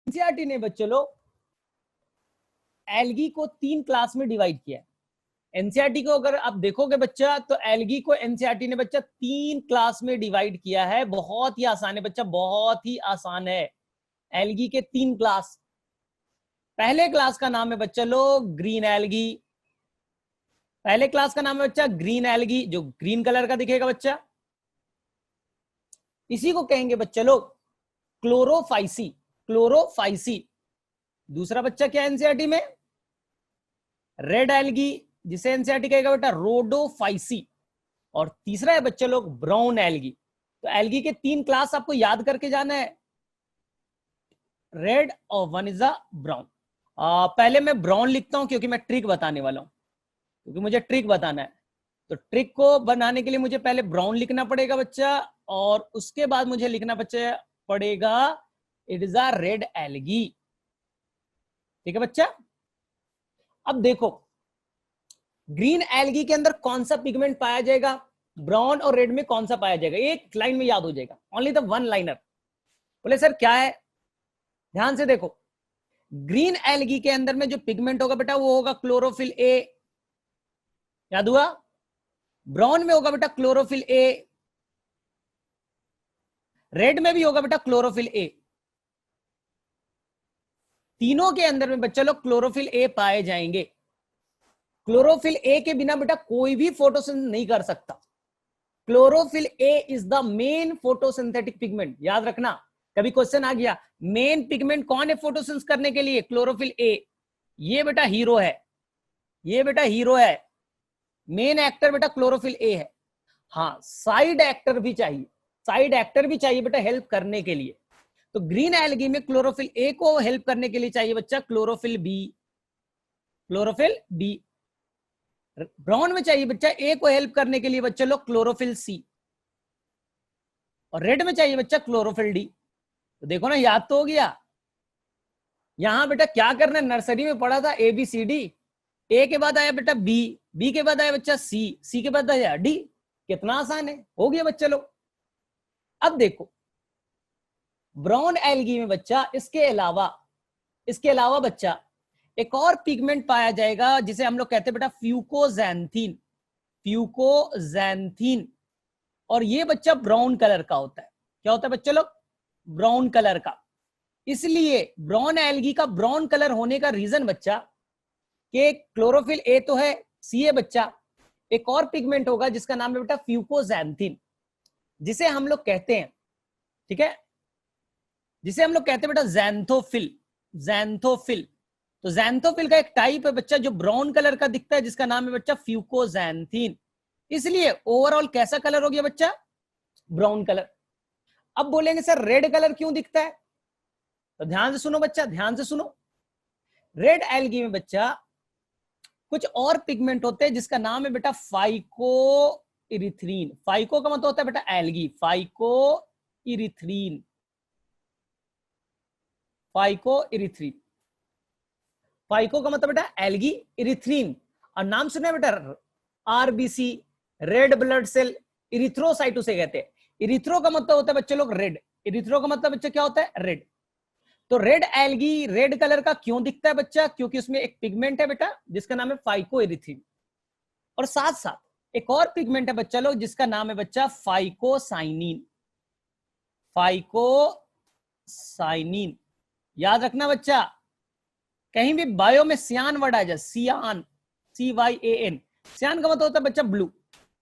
NCERT ने बच्चों लोग एल्गी को 3 क्लास में डिवाइड किया है। एनसीईआरटी को अगर आप देखोगे बच्चा तो एल्गी को एनसीईआरटी ने बच्चा 3 क्लास में डिवाइड किया है। बहुत ही आसान है बच्चा, बहुत ही आसान है। एल्गी के 3 क्लास। पहले क्लास का नाम है बच्चा लोग ग्रीन एल्गी। पहले क्लास का नाम है बच्चा ग्रीन एल्गी, जो ग्रीन कलर का दिखेगा बच्चा, इसी को कहेंगे बच्चा लोग क्लोरोफाइसी। क्लोरोफाइसी। दूसरा बच्चा क्या है एनसीईआरटी में? रेड एल्गी, जिसे एनसीईआरटी कहेगा बेटा रोडोफाइसी। और तीसरा है बच्चे लोग ब्राउन एल्गी। तो एल्गी के 3 क्लास आपको याद करके जाना है, रेड और वन इज अ ब्राउन। पहले मैं ब्राउन लिखता हूं क्योंकि मैं ट्रिक बताने वाला हूं, क्योंकि मुझे ट्रिक बताना है। तो ट्रिक को बनाने के लिए मुझे पहले ब्राउन लिखना पड़ेगा बच्चा, और उसके बाद मुझे लिखना पड़ेगा it is a red algae. ठीक है बच्चा। अब देखो ग्रीन एल्गी के अंदर कौन सा पिगमेंट पाया जाएगा, ब्राउन और रेड में कौन सा पाया जाएगा, एक लाइन में याद हो जाएगा, ओनली द वन लाइनर। बोले सर क्या है? ध्यान से देखो, ग्रीन एल्गी के अंदर में जो पिगमेंट होगा बेटा वो होगा क्लोरोफिल ए। याद हुआ? ब्राउन में होगा बेटा क्लोरोफिल ए, रेड में भी होगा बेटा क्लोरोफिल ए। तीनों के अंदर में बच्चा लोग क्लोरोफिल ए पाए जाएंगे। क्लोरोफिल ए के बिना बेटा कोई भी फोटोसिंथेसिस नहीं कर सकता। Chlorophyll A is the main photosynthetic pigment. याद रखना, कभी क्वेश्चन आ गया मेन पिगमेंट कौन है फोटोसिंथेसिस करने के लिए, क्लोरोफिल ए। ये बेटा हीरो है, ये बेटा हीरो है, मेन एक्टर बेटा क्लोरोफिल ए है। हाँ साइड एक्टर भी चाहिए, साइड एक्टर भी चाहिए बेटा हेल्प करने के लिए। तो ग्रीन एल्गी में क्लोरोफिल ए को हेल्प करने के लिए चाहिए बच्चा chlorophyll b. Chlorophyll b. Brown में चाहिए बच्चा ए को हेल्प करने के लिए बच्चा लोग क्लोरोफिल सी, और रेड में चाहिए बच्चा क्लोरोफिल डी। तो देखो ना, याद तो हो गया। यहां बेटा क्या करना है, नर्सरी में पढ़ा था ए बी सी डी। ए के बाद आया बेटा बी, बी के बाद आया बच्चा सी, सी के बाद आया डी। कितना आसान है, हो गया बच्चा लोग। अब देखो ब्राउन एल्गी में बच्चा इसके अलावा बच्चा एक और पिगमेंट पाया जाएगा जिसे हम लोग कहते हैं बेटा फ्यूकोजैंथीन। फ्यूकोजैंथीन। और ये बच्चा ब्राउन कलर का होता है। क्या होता है बच्चे लोग? ब्राउन कलर का। इसलिए ब्राउन एल्गी का ब्राउन कलर होने का रीजन बच्चा कि क्लोरोफिल ए तो है, सी है बच्चा, एक और पिगमेंट होगा जिसका नाम है बेटा फ्यूकोजैंथीन, जिसे हम लोग कहते हैं, ठीक है, जिसे हम लोग कहते हैं बेटा ज़ैंथोफिल। ज़ैंथोफिल। तो ज़ैंथोफिल का एक टाइप है बच्चा जो ब्राउन कलर का दिखता है, जिसका नाम है बच्चा फ्यूकोजैंथीन। इसलिए ओवरऑल कैसा कलर हो गया बच्चा? Brown colour. अब बोलेंगे सर रेड कलर क्यों दिखता है? तो ध्यान से सुनो बच्चा, ध्यान से सुनो। रेड एल्गी में बच्चा कुछ और पिगमेंट होते हैं जिसका नाम है बेटा फाइको इरिथ्रीन। फाइको का मतलब होता है बेटा algae, phycoerythrin. Phycoerythrin. Phyco का मतलब बेटा एल्गी, इरिथ्रीन और नाम सुना बेटा RBC, red blood cell, erythrocyte उसे कहते हैं। इरिथ्रो का मतलब होता है बच्चे लोग रेड, इरिथ्रो का मतलब बच्चा क्या होता है? रेड। तो रेड एल्गी रेड कलर का क्यों दिखता है बच्चा? क्योंकि उसमें एक पिगमेंट है बेटा जिसका नाम है फाइको इरिथ्रीन, और साथ साथ एक और पिगमेंट है बच्चा लोग जिसका नाम है बच्चा फाइकोसाइनिन। फाइकोसाइनिन। याद रखना बच्चा, कहीं भी बायो में सियान वर्ड आ जाए, सियान, CYAN, सियान का मतलब होता है बच्चा ब्लू।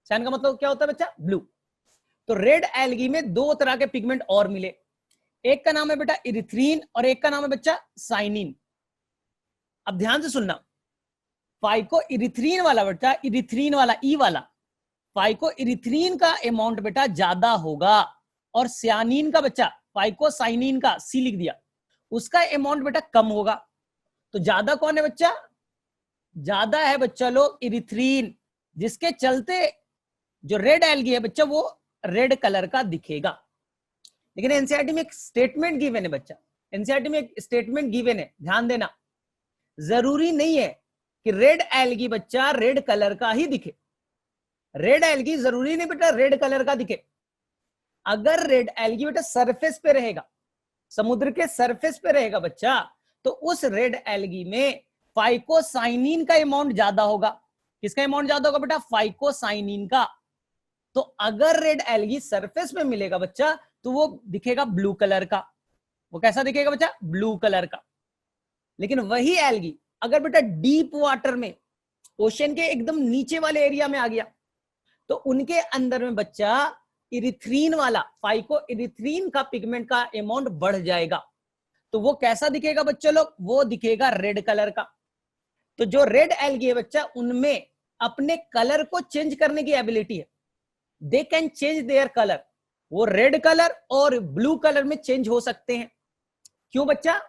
सियान का मतलब क्या होता है बच्चा? ब्लू। तो रेड एल्गी में 2 तरह के पिगमेंट और मिले, एक का नाम है बेटा इरिथ्रीन और एक का नाम है बच्चा साइनिन। अब ध्यान से सुनना, फाइको इरिथ्रीन वाला बेटा, इरिथ्रीन वाला ई वाला, फाइको इरिथ्रीन का अमाउंट बेटा ज्यादा होगा, और सियानिन का बच्चा फाइकोसाइनिन का सी लिख दिया, उसका अमाउंट बेटा कम होगा। तो ज्यादा कौन है बच्चा? ज्यादा है बच्चा लोग इरिथ्रीन, जिसके चलते जो रेड एल्गी है बच्चा वो रेड कलर का दिखेगा। लेकिन एनसीईआरटी में एक स्टेटमेंट गिवन है बच्चा, एनसीईआरटी में एक स्टेटमेंट गिवन है, ध्यान देना। जरूरी नहीं है कि रेड एल्गी बच्चा रेड कलर का ही दिखे। रेड एल्गी जरूरी नहीं बेटा रेड कलर का दिखे। अगर रेड एल्गी बेटा सरफेस पे रहेगा, समुद्र के सरफेस पे रहेगा बच्चा, तो उस रेड एल्गी में फाइकोसाइनिन का अमाउंट ज्यादा होगा। किसका अमाउंट ज्यादा होगा बेटा? फाइकोसाइनिन का। तो अगर रेड एल्गी सरफेस पे मिलेगा बच्चा, तो वो दिखेगा ब्लू कलर का। वो कैसा दिखेगा बच्चा? ब्लू कलर का। लेकिन वही एल्गी अगर बेटा डीप वाटर में, ओशन के एकदम नीचे वाले एरिया में आ गया, तो उनके अंदर में बच्चा इरिथ्रीन वाला, फाइको इरिथ्रीन का पिगमेंट का अमाउंट बढ़ जाएगा। तो वो कैसा दिखेगा बच्चे लोग? वो दिखेगा रेड कलर का। तो जो रेड एल्गी है बच्चा, उनमें अपने कलर को चेंज करने की एबिलिटी है। They can change their colour. वो रेड कलर और ब्लू कलर में चेंज हो सकते हैं। क्यों बच्चा?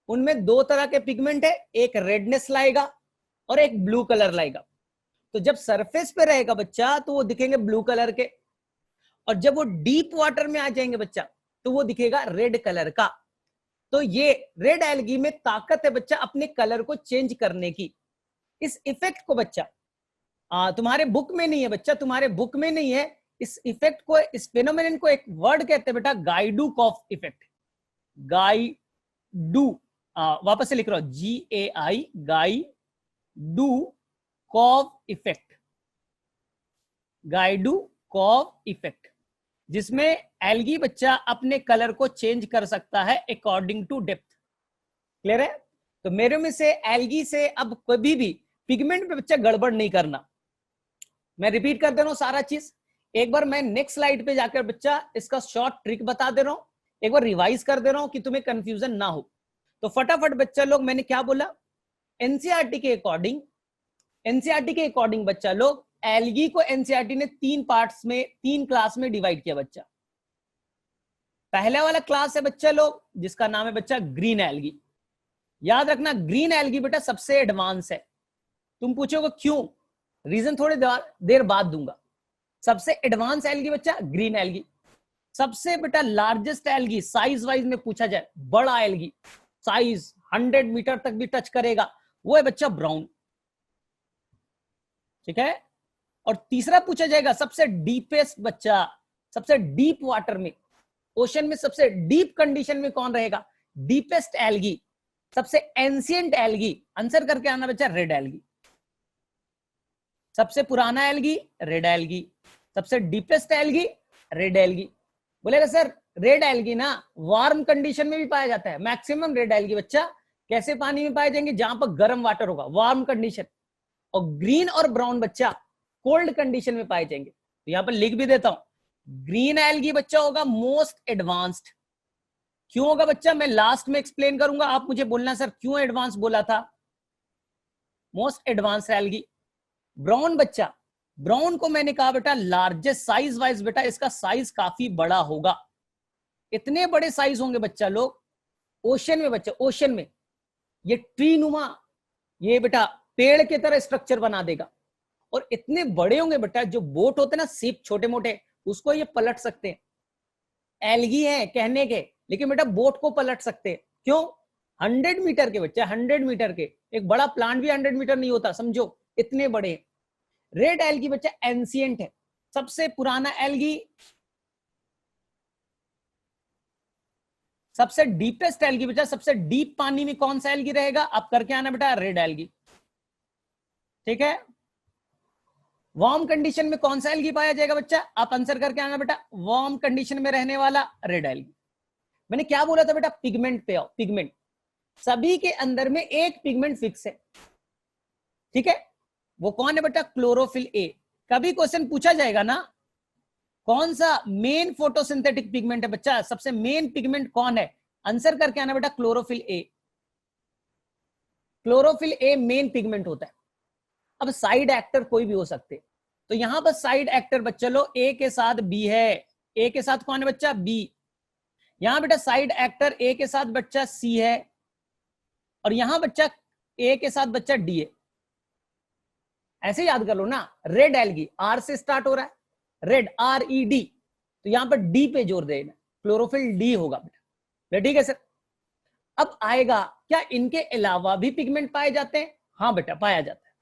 उनमें दो तरह के पिगमेंट है, एक रेडनेस लाएगा और एक ब्लू कलर लाएगा। तो जब सरफेस पे रहेगा बच्चा, तो वो दिखेंगे ब्लू कलर के, और जब वो डीप वाटर में आ जाएंगे बच्चा, तो वो दिखेगा रेड कलर का। तो ये रेड एल्गी में ताकत है बच्चा अपने कलर को चेंज करने की। इस इफेक्ट को बच्चा तुम्हारे बुक में नहीं है बच्चा, तुम्हारे बुक में नहीं है। इस इफेक्ट को, इस फेनोमेनन को एक वर्ड कहते हैं बेटा, गाइडुकॉफ इफेक्ट। गाइडू, वापस से लिख रहा हूं, GAI, गाइडुकॉफ इफेक्ट। गाइडुकॉफ इफेक्ट, जिसमें एल्गी बच्चा अपने कलर को चेंज कर सकता है अकॉर्डिंग टू डेप्थ। क्लियर है? तो मेरे में से एल्गी से अब कभी भी पिगमेंट पे बच्चा गड़बड़ नहीं करना। मैं रिपीट कर दे रहा हूं सारा चीज। एक बार मैं नेक्स्ट स्लाइड पे जाकर बच्चा इसका शॉर्ट ट्रिक बता दे रहा हूं, एक बार रिवाइज कर दे रहा हूं कि तुम्हें कंफ्यूजन ना हो। तो फटाफट बच्चा लोग, मैंने क्या बोला? एनसीईआरटी के अकॉर्डिंग बच्चा लोग, एल्गी को एनसीईआरटी ने 3 पार्ट्स में, 3 क्लास में डिवाइड किया बच्चा। पहला वाला क्लास है बच्चा लोग जिसका नाम है बच्चा ग्रीन एल्गी। याद रखना, ग्रीन एल्गी बेटा सबसे एडवांस है। तुम पूछोगे क्यों? रीजन थोड़ी देर बाद दूंगा। सबसे एडवांस एल्गी बच्चा ग्रीन एल्गी। सबसे बेटा लार्जेस्ट एल्गी साइज वाइज में पूछा जाए, बड़ा एल्गी, साइज 100 मीटर तक भी टच करेगा, वो है बच्चा ब्राउन। ठीक है? और तीसरा पूछा जाएगा सबसे डीपेस्ट बच्चा, सबसे डीप वाटर में, ओशन में सबसे डीप कंडीशन में कौन रहेगा? डीपेस्ट एल्गी, सबसे एंशिएंट एल्गी। आंसर करके आना बच्चा, रेड एल्गी। सबसे पुराना एल्गी रेड एल्गी, सबसे डीपेस्ट एल्गी रेड एल्गी। बोलेगा सर रेड एल्गी ना वार्म कंडीशन में भी पाया जाता है। मैक्सिमम रेड एल्गी बच्चा कैसे पानी में पाए जाएंगे? जहां पर गर्म वाटर होगा, वार्म कंडीशन। और ग्रीन और ब्राउन बच्चा कोल्ड कंडीशन में पाए जाएंगे। तो यहां पर लिख भी देता हूं, ग्रीन एल्गी बच्चा होगा मोस्ट एडवांस्ड। क्यों होगा बच्चा? मैं लास्ट में एक्सप्लेन करूंगा, आप मुझे बोलना सर क्यों एडवांस बोला था। Most advance algae. ब्राउन बच्चा, ब्राउन को मैंने कहा बेटा लार्जेस्ट साइज वाइज, बेटा इसका साइज काफी बड़ा होगा। इतने बड़े साइज होंगे बच्चा लोग ओशन में, बच्चा ओशन में ये ट्री नुमा, ये बेटा पेड़ की तरह स्ट्रक्चर बना देगा। और इतने बड़े होंगे बेटा, जो बोट होते हैं ना शिप छोटे मोटे, उसको ये पलट सकते हैं। एल्गी है कहने के, लेकिन बेटा बोट को पलट सकते हैं। क्यों? 100 मीटर के बच्चा, 100 मीटर के। एक बड़ा प्लांट भी 100 मीटर नहीं होता, समझो इतने बड़े। रेड एल्गी बच्चा एंशिएंट है, सबसे पुराना एल्गी। सबसे डीपेस्ट एल्गी बच्चा, सबसे डीप पानी में कौन सा एल्गी रहेगा? आप करके आना बेटा, रेड एल्गी। ठीक है? वार्म कंडीशन में कौन सा एल्गी पाया जाएगा बच्चा? आप आंसर करके आना बेटा, वार्म कंडीशन में रहने वाला रेड एल्गी। मैंने क्या बोला था बेटा? पिगमेंट पे आओ। पिगमेंट सभी के अंदर में एक पिगमेंट फिक्स है। ठीक है? वो कौन है बेटा? Chlorophyll A. कभी क्वेश्चन पूछा जाएगा ना, कौन सा मेन फोटोसिंथेटिक पिगमेंट है बच्चा? सबसे मेन पिगमेंट कौन है? आंसर करके आना बेटा, chlorophyll A. Chlorophyll A main pigment होता है। अब साइड एक्टर कोई भी हो सकते, तो यहां पर साइड एक्टर बच्चा लो ए के साथ बी है। ए के साथ कौन है बच्चा? बी। यहां बेटा साइड एक्टर ए के साथ बच्चा सी है, और यहां बच्चा ए के साथ बच्चा डी है। ऐसे याद कर लो ना, रेड एल्गी आर से स्टार्ट हो रहा है, रेड RED, तो यहां पर डी पे जोर देना, क्लोरोफिल डी होगा बेटा। ठीक है सर? अब आएगा क्या इनके अलावा भी पिगमेंट पाए जाते हैं? हाँ बेटा पाया जाता है,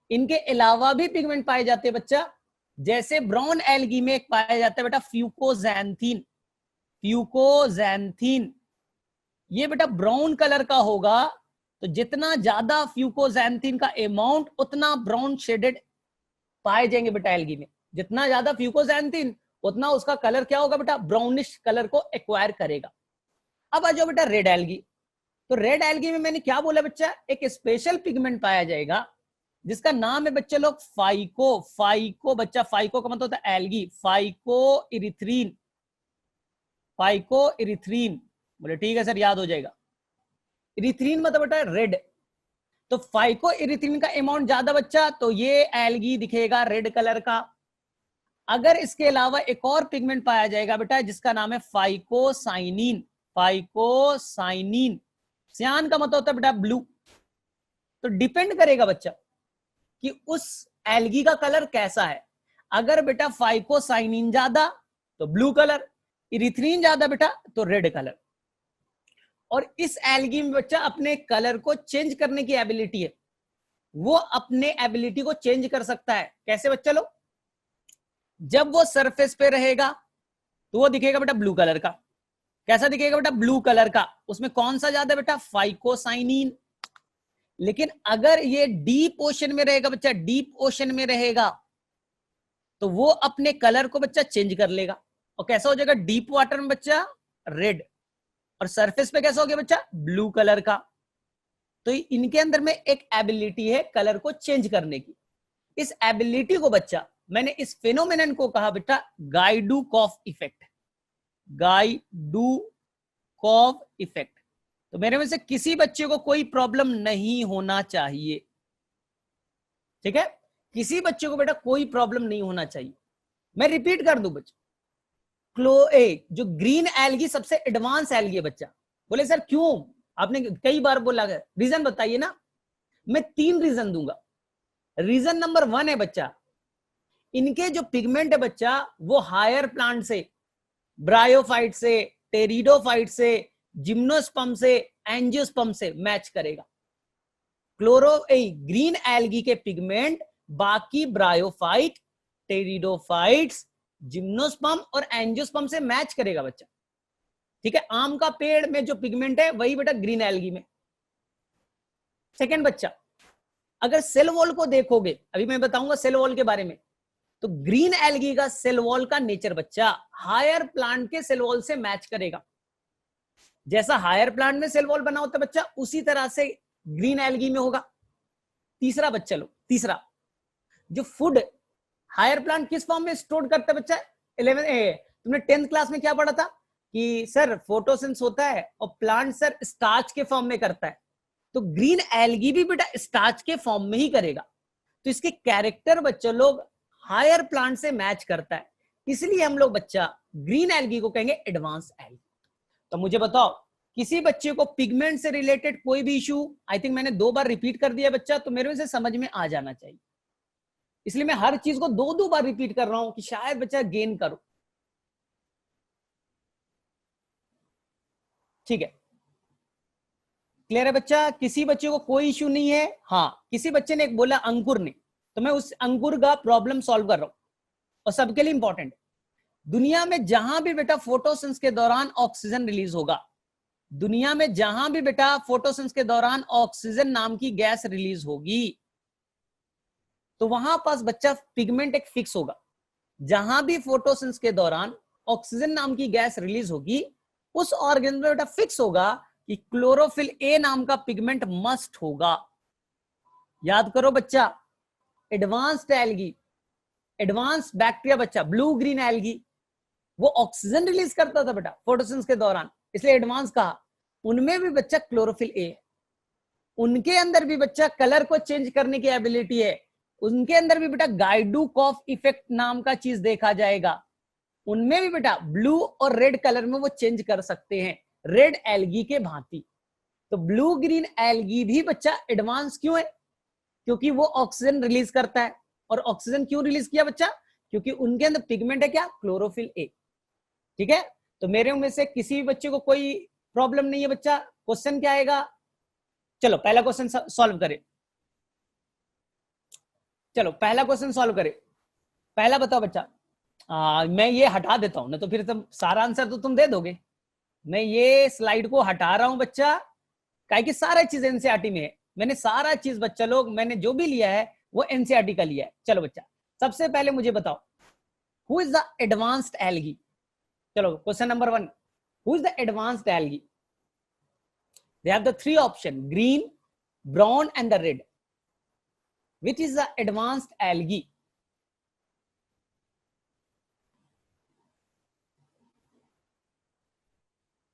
इनके अलावा भी पिगमेंट पाए जाते हैं बच्चा। जैसे ब्राउन एल्गी में पाया जाता है बेटा फ्यूकोजैंथीन। फ्यूकोजैंथीन ये बेटा ब्राउन कलर का होगा, तो जितना ज्यादा फ्यूकोजैंथीन का अमाउंट उतना ब्राउन शेडेड पाए जाएंगे बेटा एल्गी में। जितना ज्यादा फ्यूकोजैंथीन उतना उसका कलर क्या होगा बेटा, ब्राउनिश कलर को एक्वायर करेगा। अब आ जाओ बेटा रेड एल्गी। तो रेड एल्गी में मैंने क्या बोला बच्चा, एक स्पेशल पिगमेंट पाया जाएगा जिसका नाम है बच्चे लोग फाइको। फाइको बच्चा, फाइको का मतलब होता है एल्गी, फाइको इरिथ्रीन। फाइको इरिथ्रीन, बोले ठीक है सर याद हो जाएगा। इरिथ्रीन मतलब बेटा रेड, तो फाइको इरिथ्रीन का अमाउंट ज्यादा बच्चा, तो ये एल्गी दिखेगा रेड कलर का। अगर इसके अलावा एक और पिगमेंट पाया जाएगा बेटा जिसका नाम है फाइकोसाइनिन। फाइकोसाइनिन, सियान का मतलब होता है बेटा ब्लू। तो डिपेंड करेगा बच्चा कि उस एल्गी का कलर कैसा है। अगर बेटा फाइकोसाइनिन ज्यादा तो ब्लू कलर, इरिथ्रीन ज्यादा बेटा तो रेड कलर। और इस एल्गी में बच्चा अपने कलर को चेंज करने की एबिलिटी है, वो अपने एबिलिटी को चेंज कर सकता है। कैसे बच्चा लोग, जब वो सरफेस पे रहेगा तो वो दिखेगा बेटा ब्लू कलर का। कैसा दिखेगा बेटा, ब्लू कलर का। उसमें कौन सा ज्यादा बेटा, फाइकोसाइनिन। लेकिन अगर ये डीप ओशन में रहेगा बच्चा, डीप ओशन में रहेगा तो वो अपने कलर को बच्चा चेंज कर लेगा। और कैसा हो जाएगा, डीप वाटर में बच्चा रेड, और सरफेस पे कैसा हो गया बच्चा, ब्लू कलर का। तो इनके अंदर में एक एबिलिटी है कलर को चेंज करने की। इस एबिलिटी को बच्चा, मैंने इस फेनोमेनन को कहा बेटा गाइडुकॉफ इफेक्ट। गाइडुकॉफ इफेक्ट। तो मेरे में से किसी बच्चे को कोई प्रॉब्लम नहीं होना चाहिए, ठीक है, किसी बच्चे को बेटा कोई प्रॉब्लम नहीं होना चाहिए। मैं रिपीट कर दूं बच्चा, जो ग्रीन एल्गी सबसे एडवांस एल्गी है बच्चा। बोले सर क्यों, आपने कई बार बोला, रीजन बताइए ना। मैं 3 रीजन दूंगा। रीजन नंबर 1 है बच्चा, इनके जो पिगमेंट है बच्चा वो हायर प्लांट से, ब्रायोफाइट से, टेरिडोफाइट से, जिम्नोस्पर्म से, एंजियोस्पर्म से मैच करेगा। ग्रीन एल्गी के पिगमेंट बाकी ब्रायोफाइट, टेरिडोफाइट्स, जिम्नोस्पर्म और एंजियोस्पर्म से मैच करेगा बच्चा, ठीक है। आम का पेड़ में जो पिगमेंट है वही बेटा ग्रीन एल्गी में। सेकंड बच्चा, अगर सेल वॉल को देखोगे, अभी मैं बताऊंगा सेल वॉल के बारे में, तो ग्रीन एल्गी का सेल वॉल का नेचर बच्चा हायर प्लांट के सेल वॉल से मैच करेगा। जैसा हायर प्लांट में सेल वॉल बना होता है बच्चा, उसी तरह से ग्रीन एल्गी में होगा। तीसरा बच्चा लो, तीसरा, जो फूड हायर प्लांट किस फॉर्म में स्टोर करता है बच्चा, तुमने 10th क्लास में क्या पढ़ा था कि सर फोटोसिंथेसिस होता है और प्लांट सर स्टार्च के फॉर्म में करता है। तो ग्रीन एल्गी भी बेटा स्टार्च के फॉर्म में ही करेगा। तो इसके कैरेक्टर बच्चा लोग हायर प्लांट से मैच करता है, इसलिए हम लोग बच्चा ग्रीन एल्गी को कहेंगे एडवांस एल्गी। तो मुझे बताओ, किसी बच्चे को पिगमेंट से रिलेटेड कोई भी इशू, आई थिंक मैंने 2 बार रिपीट कर दिया बच्चा, तो मेरे से समझ में आ जाना चाहिए। इसलिए मैं हर चीज को 2 बार रिपीट कर रहा हूं कि शायद बच्चा गेन करो, ठीक है। क्लियर है बच्चा, किसी बच्चे को कोई इश्यू नहीं है। हाँ, किसी बच्चे ने एक बोला अंकुर ने, तो मैं उस अंकुर का प्रॉब्लम सॉल्व कर रहा हूं, और सबके लिए इंपॉर्टेंट। दुनिया में जहां भी बेटा फोटोसिंथेसिस के दौरान ऑक्सीजन रिलीज होगा, दुनिया में जहां भी बेटा फोटोसिंथेसिस के दौरान ऑक्सीजन नाम की गैस रिलीज होगी, तो वहां पास बच्चा पिगमेंट एक फिक्स होगा। जहां भी फोटोसिंथेसिस के दौरान ऑक्सीजन नाम की गैस रिलीज होगी, उस ऑर्गेनिज्म में बेटा फिक्स होगा कि क्लोरोफिल ए नाम का पिगमेंट मस्ट होगा। याद करो बच्चा, एडवांस्ड एल्गी, एडवांस बैक्टीरिया बच्चा, ब्लू ग्रीन एल्गी, वो ऑक्सीजन रिलीज करता था बेटा फोटोसिंथेसिस के दौरान, इसलिए एडवांस कहा। उनमें भी बच्चा क्लोरोफिल ए, उनके अंदर भी बच्चा कलर को चेंज करने की एबिलिटी है। उनके अंदर भी बेटा गाइडुकॉफ इफेक्ट नाम का चीज देखा जाएगा। उनमें भी बेटा ब्लू और रेड कलर में वो चेंज कर सकते हैं, रेड एल्गी के भांति। तो ब्लू ग्रीन एल्गी भी बच्चा एडवांस क्यों है, क्योंकि वो ऑक्सीजन रिलीज करता है। और ऑक्सीजन क्यों रिलीज किया बच्चा, क्योंकि उनके अंदर पिगमेंट है क्या, क्लोरोफिल ए, ठीक है। तो मेरे में से किसी भी बच्चे को कोई प्रॉब्लम नहीं है बच्चा। क्वेश्चन क्या आएगा, चलो पहला क्वेश्चन सॉल्व करें। चलो पहला क्वेश्चन सॉल्व करें। पहला बताओ बच्चा। मैं ये हटा देता हूं ना, तो फिर तुम सारा आंसर तो तुम दे दोगे। मैं ये स्लाइड को हटा रहा हूं बच्चा, काहे कि सारा चीज एनसीईआरटी में है। मैंने सारा चीज बच्चा लोग, मैंने जो भी लिया है वो एनसीईआरटी का लिया है। चलो बच्चा, सबसे पहले मुझे बताओ, who is the advanced algae. चलो question number 1, who is the advanced algae. They have the 3 option, green, brown and the red. Which is the advanced algae.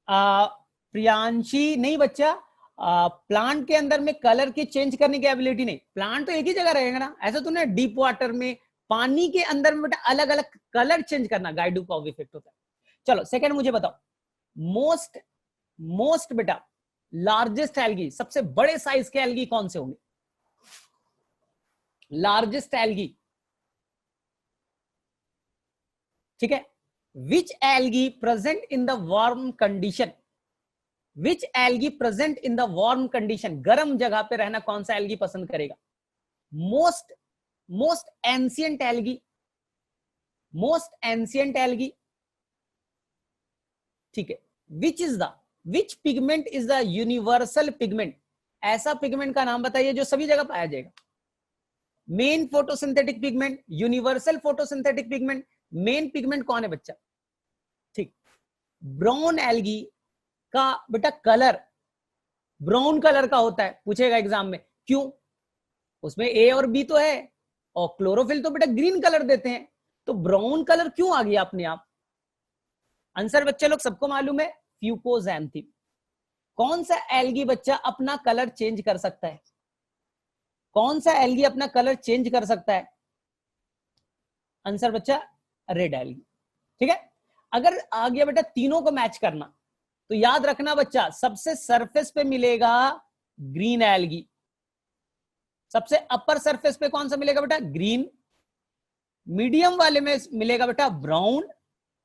Priyanshi नहीं बच्चा, प्लांट के अंदर में कलर की चेंज करने की एबिलिटी नहीं। प्लांट तो एक ही जगह रहेगा ना, ऐसा तो नहीं डीप वाटर में, पानी के अंदर में बेटा अलग अलग कलर चेंज करना गाइडोकॉफ इफेक्ट होता है। चलो सेकंड मुझे बताओ, मोस्ट बेटा लार्जेस्ट एल्गी, सबसे बड़े साइज के एल्गी कौन से होंगे। लार्जेस्ट एल्गी, ठीक है। Which algae present in the warm condition, which algae present in the warm condition, गर्म जगह पे रहना कौन सा एल्गी पसंद करेगा। Most ancient algae, most ancient algae, ठीक है। Which pigment is the universal pigment, ऐसा पिगमेंट का नाम बताइए जो सभी जगह पाया जाएगा। Main photosynthetic pigment, universal photosynthetic pigment, main pigment कौन है बच्चा, ठीक। ब्राउन एल्गी का बेटा कलर ब्राउन कलर का होता है, पूछेगा एग्जाम में, क्यों, उसमें ए और बी तो है, और क्लोरोफिल तो बेटा ग्रीन कलर देते हैं, तो ब्राउन कलर क्यों आ गया अपने आप। आंसर बच्चे लोग सबको मालूम है, फ्यूकोजैंथीन। कौन सा एल्गी बच्चा अपना कलर चेंज कर सकता है, कौन सा एल्गी अपना कलर चेंज कर सकता है। आंसर बच्चा रेड एल्गी, ठीक है। अगर आ गया बेटा तीनों को मैच करना, तो याद रखना बच्चा, सबसे सरफेस पे मिलेगा ग्रीन एल्गी, सबसे अपर सरफेस पे कौन सा मिलेगा बेटा, ग्रीन, मीडियम वाले में मिलेगा बेटा ब्राउन,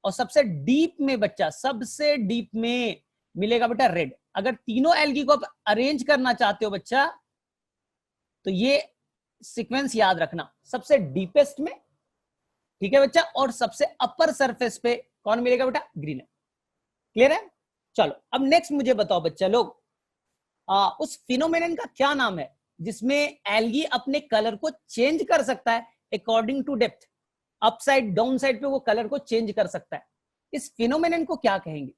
और सबसे डीप में बच्चा, सबसे डीप में मिलेगा बेटा रेड। अगर तीनों एल्गी को आप अरेंज करना चाहते हो बच्चा, तो ये सीक्वेंस याद रखना, सबसे डीपेस्ट में, ठीक है बच्चा, और सबसे अपर सरफेस पे कौन मिलेगा बेटा, ग्रीन है। क्लियर है। चलो अब नेक्स्ट मुझे बताओ बच्चा लोग, उस फिनोमेनन का क्या नाम है जिसमें एल्गी अपने कलर को चेंज कर सकता है according to depth, up side down side पे वो कलर को चेंज कर सकता है। इस फिनोमेनन को क्या कहेंगे,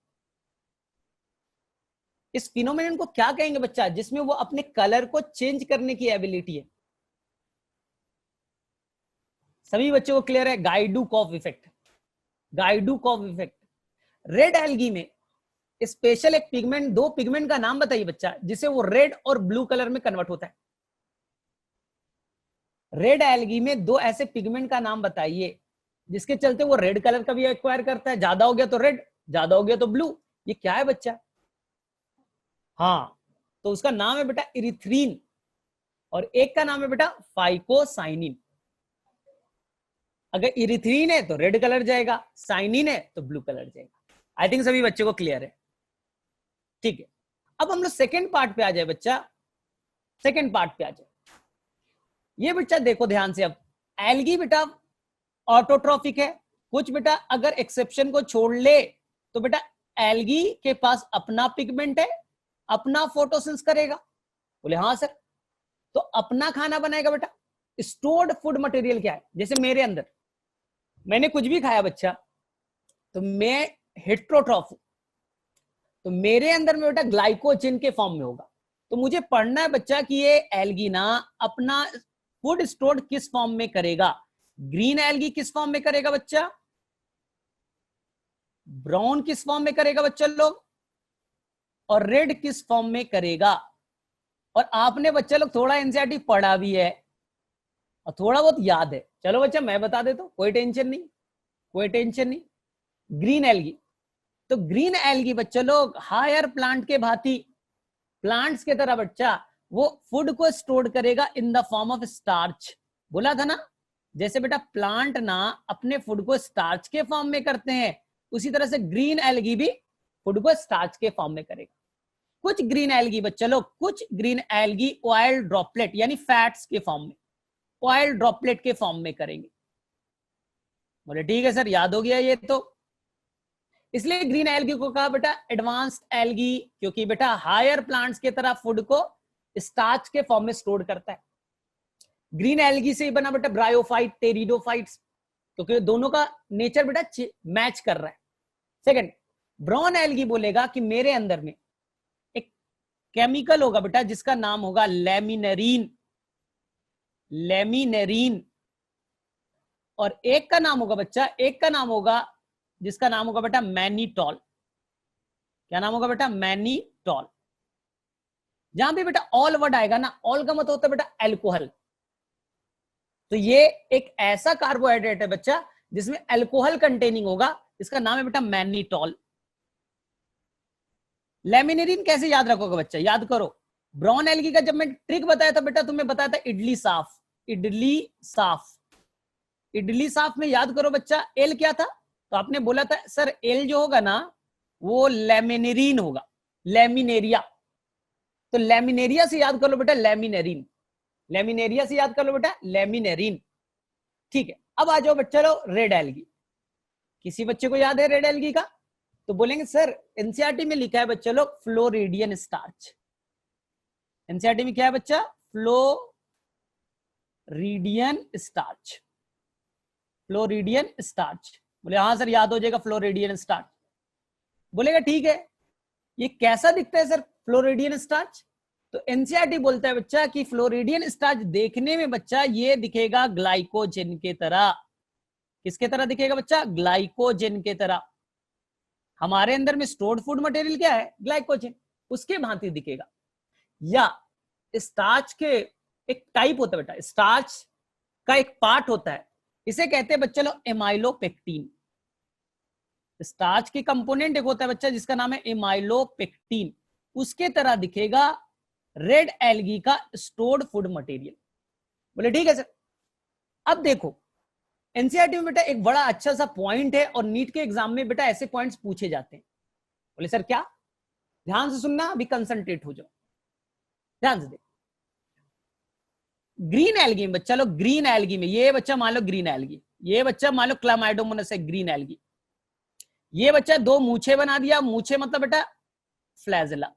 इस फिनोमेनन को क्या कहेंगे बच्चा, जिसमें वो अपने कलर को चेंज करने की एबिलिटी है। सभी बच्चों को क्लियर है, गाइडोकॉफ इफेक्ट, गाइडोकॉफ इफेक्ट। रेड एल्गी में स्पेशल एक पिगमेंट, दो पिगमेंट का नाम बताइए बच्चा, जिसे वो रेड और ब्लू कलर में कन्वर्ट होता है। रेड एल्गी में दो ऐसे पिगमेंट का नाम बताइए जिसके चलते वो रेड कलर का भी एक्वायर करता है, ज्यादा हो गया तो रेड, ज्यादा हो गया तो ब्लू। ये क्या है बच्चा, हाँ, तो उसका नाम है बेटा इरिथ्रीन, और एक का नाम है बेटा फाइकोसाइनिन। अगर इरिथ्रीन है तो रेड कलर जाएगा, साइनिन है तो ब्लू कलर जाएगा। आई थिंक सभी बच्चों को क्लियर है, ठीक है। अब हम लोग सेकेंड पार्ट पे आ जाए बच्चा, सेकेंड पार्ट पे आ जाए। ये बच्चा देखो ध्यान से, अब एल्गी बेटा ऑटोट्रॉफिक है, कुछ बेटा अगर एक्सेप्शन को छोड़ ले तो बेटा एल्गी के पास अपना पिगमेंट है, अपना फोटोसिंथेसिस करेगा। बोले हाँ सर, तो अपना खाना बनाएगा बेटा। स्टोर्ड फूड मटेरियल क्या है, जैसे मेरे अंदर मैंने कुछ भी खाया बच्चा, तो मैं हेट्रोट्रॉफ हूं, तो मेरे अंदर में बेटा ग्लाइकोजन के फॉर्म में होगा। तो मुझे पढ़ना है बच्चा कि ये एल्गी ना अपना फूड स्टोर्ड किस फॉर्म में करेगा। ग्रीन एल्गी किस फॉर्म में करेगा बच्चा, ब्राउन किस फॉर्म में करेगा बच्चा लोग, और रेड किस फॉर्म में करेगा। और आपने बच्चा लोग थोड़ा एनसीईआरटी पढ़ा भी है और थोड़ा बहुत याद है। चलो बच्चा मैं बता देता हूं, कोई टेंशन नहीं, कोई टेंशन नहीं। ग्रीन एल्गी, तो ग्रीन एल्गी बच्चा लोग हायर प्लांट के भांति, प्लांट्स के तरह बच्चा वो फूड को स्टोर करेगा in the form of starch. बोला था ना, जैसे बेटा प्लांट ना अपने फूड को स्टार्च के फॉर्म में करते हैं, उसी तरह से ग्रीन एल्गी भी फूड को स्टार्च के फॉर्म में करेगा। कुछ ग्रीन एल्गी बच्चा लोग, कुछ ग्रीन एल्गी ऑयल ड्रॉपलेट यानी फैट्स के फॉर्म में, ऑयल ड्रॉपलेट के फॉर्म में करेंगे। बोले ठीक है सर, याद हो गया ये तो। इसलिए ग्रीन एल्गी को कहा बेटा एडवांस्ड एल्गी, क्योंकि बेटा हायर प्लांट्स की तरह फूड को स्टार्च के फॉर्म में स्टोर करता है। ग्रीन एल्गी से ही बना बेटा ब्रायोफाइट, टेरिडोफाइट्स, क्योंकि दोनों का नेचर बेटा मैच कर रहा है। सेकंड, ब्राउन एल्गी बोलेगा कि मेरे अंदर में एक केमिकल होगा बेटा जिसका नाम होगा लेमिनेरिन, लेमिनेरिन, और एक का नाम होगा बच्चा, एक का नाम होगा जिसका नाम होगा बेटा मैनीटॉल। क्या नाम होगा बेटा? मैनीटॉल। जहां भी बेटा ऑल वर्ड आएगा ना, ऑल का मतलब होता है बेटा एल्कोहल, तो ये एक ऐसा कार्बोहाइड्रेट है बच्चा जिसमें एल्कोहल कंटेनिंग होगा, इसका नाम है बेटा मैनीटॉल। लेमिनेरिन कैसे याद रखोगे बच्चा? याद करो, ब्राउन एल्गी का जब मैं ट्रिक बताया था बेटा, तुम्हें बताया था इडली साफ, इडली साफ, इडली साफ में याद करो बच्चा, एल क्या था? तो आपने बोला था सर एल जो होगा ना वो लेमिनेरिन होगा, लेमिनेरिया, तो लेमिनेरिया से याद कर लो बेटा लेमिनेरिन, लेमिनेरिया से याद कर लो बेटा लेमिनेरिन। ठीक है, अब आ जाओ बच्चा लो रेड एल्गी। किसी बच्चे को याद है रेड एल्गी का? तो बोलेंगे सर एनसीईआरटी में लिखा है बच्चा लोग फ्लोरिडियन स्टार्च। एनसीईआरटी में क्या है बच्चा? Floridean starch, floridean starch. बोले हाँ सर याद हो जाएगा फ्लोरिडियन स्टार्च। बोलेगा ठीक है, ये कैसा दिखता है सर फ्लोरिडियन स्टार्च? तो एनसीईआरटी बोलता है बच्चा कि फ्लोरिडियन स्टार्च देखने में बच्चा ये दिखेगा ग्लाइकोजेन के तरह। किसके तरह दिखेगा बच्चा? ग्लाइकोजेन के तरह। हमारे अंदर में स्टोर्ड फूड मटेरियल क्या है? ग्लाइकोजेन, उसके भांति दिखेगा। या स्टार्च के एक टाइप होता है बेटा, स्टार्च का एक पार्ट होता है, इसे कहते हैं बच्चा लोग एमाइलोपेक्टिन। स्टार्च के कंपोनेंट एक होता है बच्चा जिसका नाम है एमाइलोपेक्टिन, उसके तरह दिखेगा रेड एल्गी का स्टोर्ड फूड मटेरियल। बोले ठीक है सर। अब देखो एनसीईआरटी में बेटा एक बड़ा अच्छा सा पॉइंट है और नीट के एग्जाम में बेटा ऐसे पॉइंट्स पूछे जाते हैं। बोले सर क्या? ध्यान से सुनना, अभी कंसंट्रेट हो जाओ, ध्यान से देख। ग्रीन एल्गी में बच्चा लोग, ग्रीन एल्गी में ये बच्चा मान लो ग्रीन एल्गी, ये बच्चा मान लो क्लामाइडोमोनास है ग्रीन एल्गी, ये बच्चा दो मूछे बना दिया, मूछे मतलब बेटा फ्लैजेला,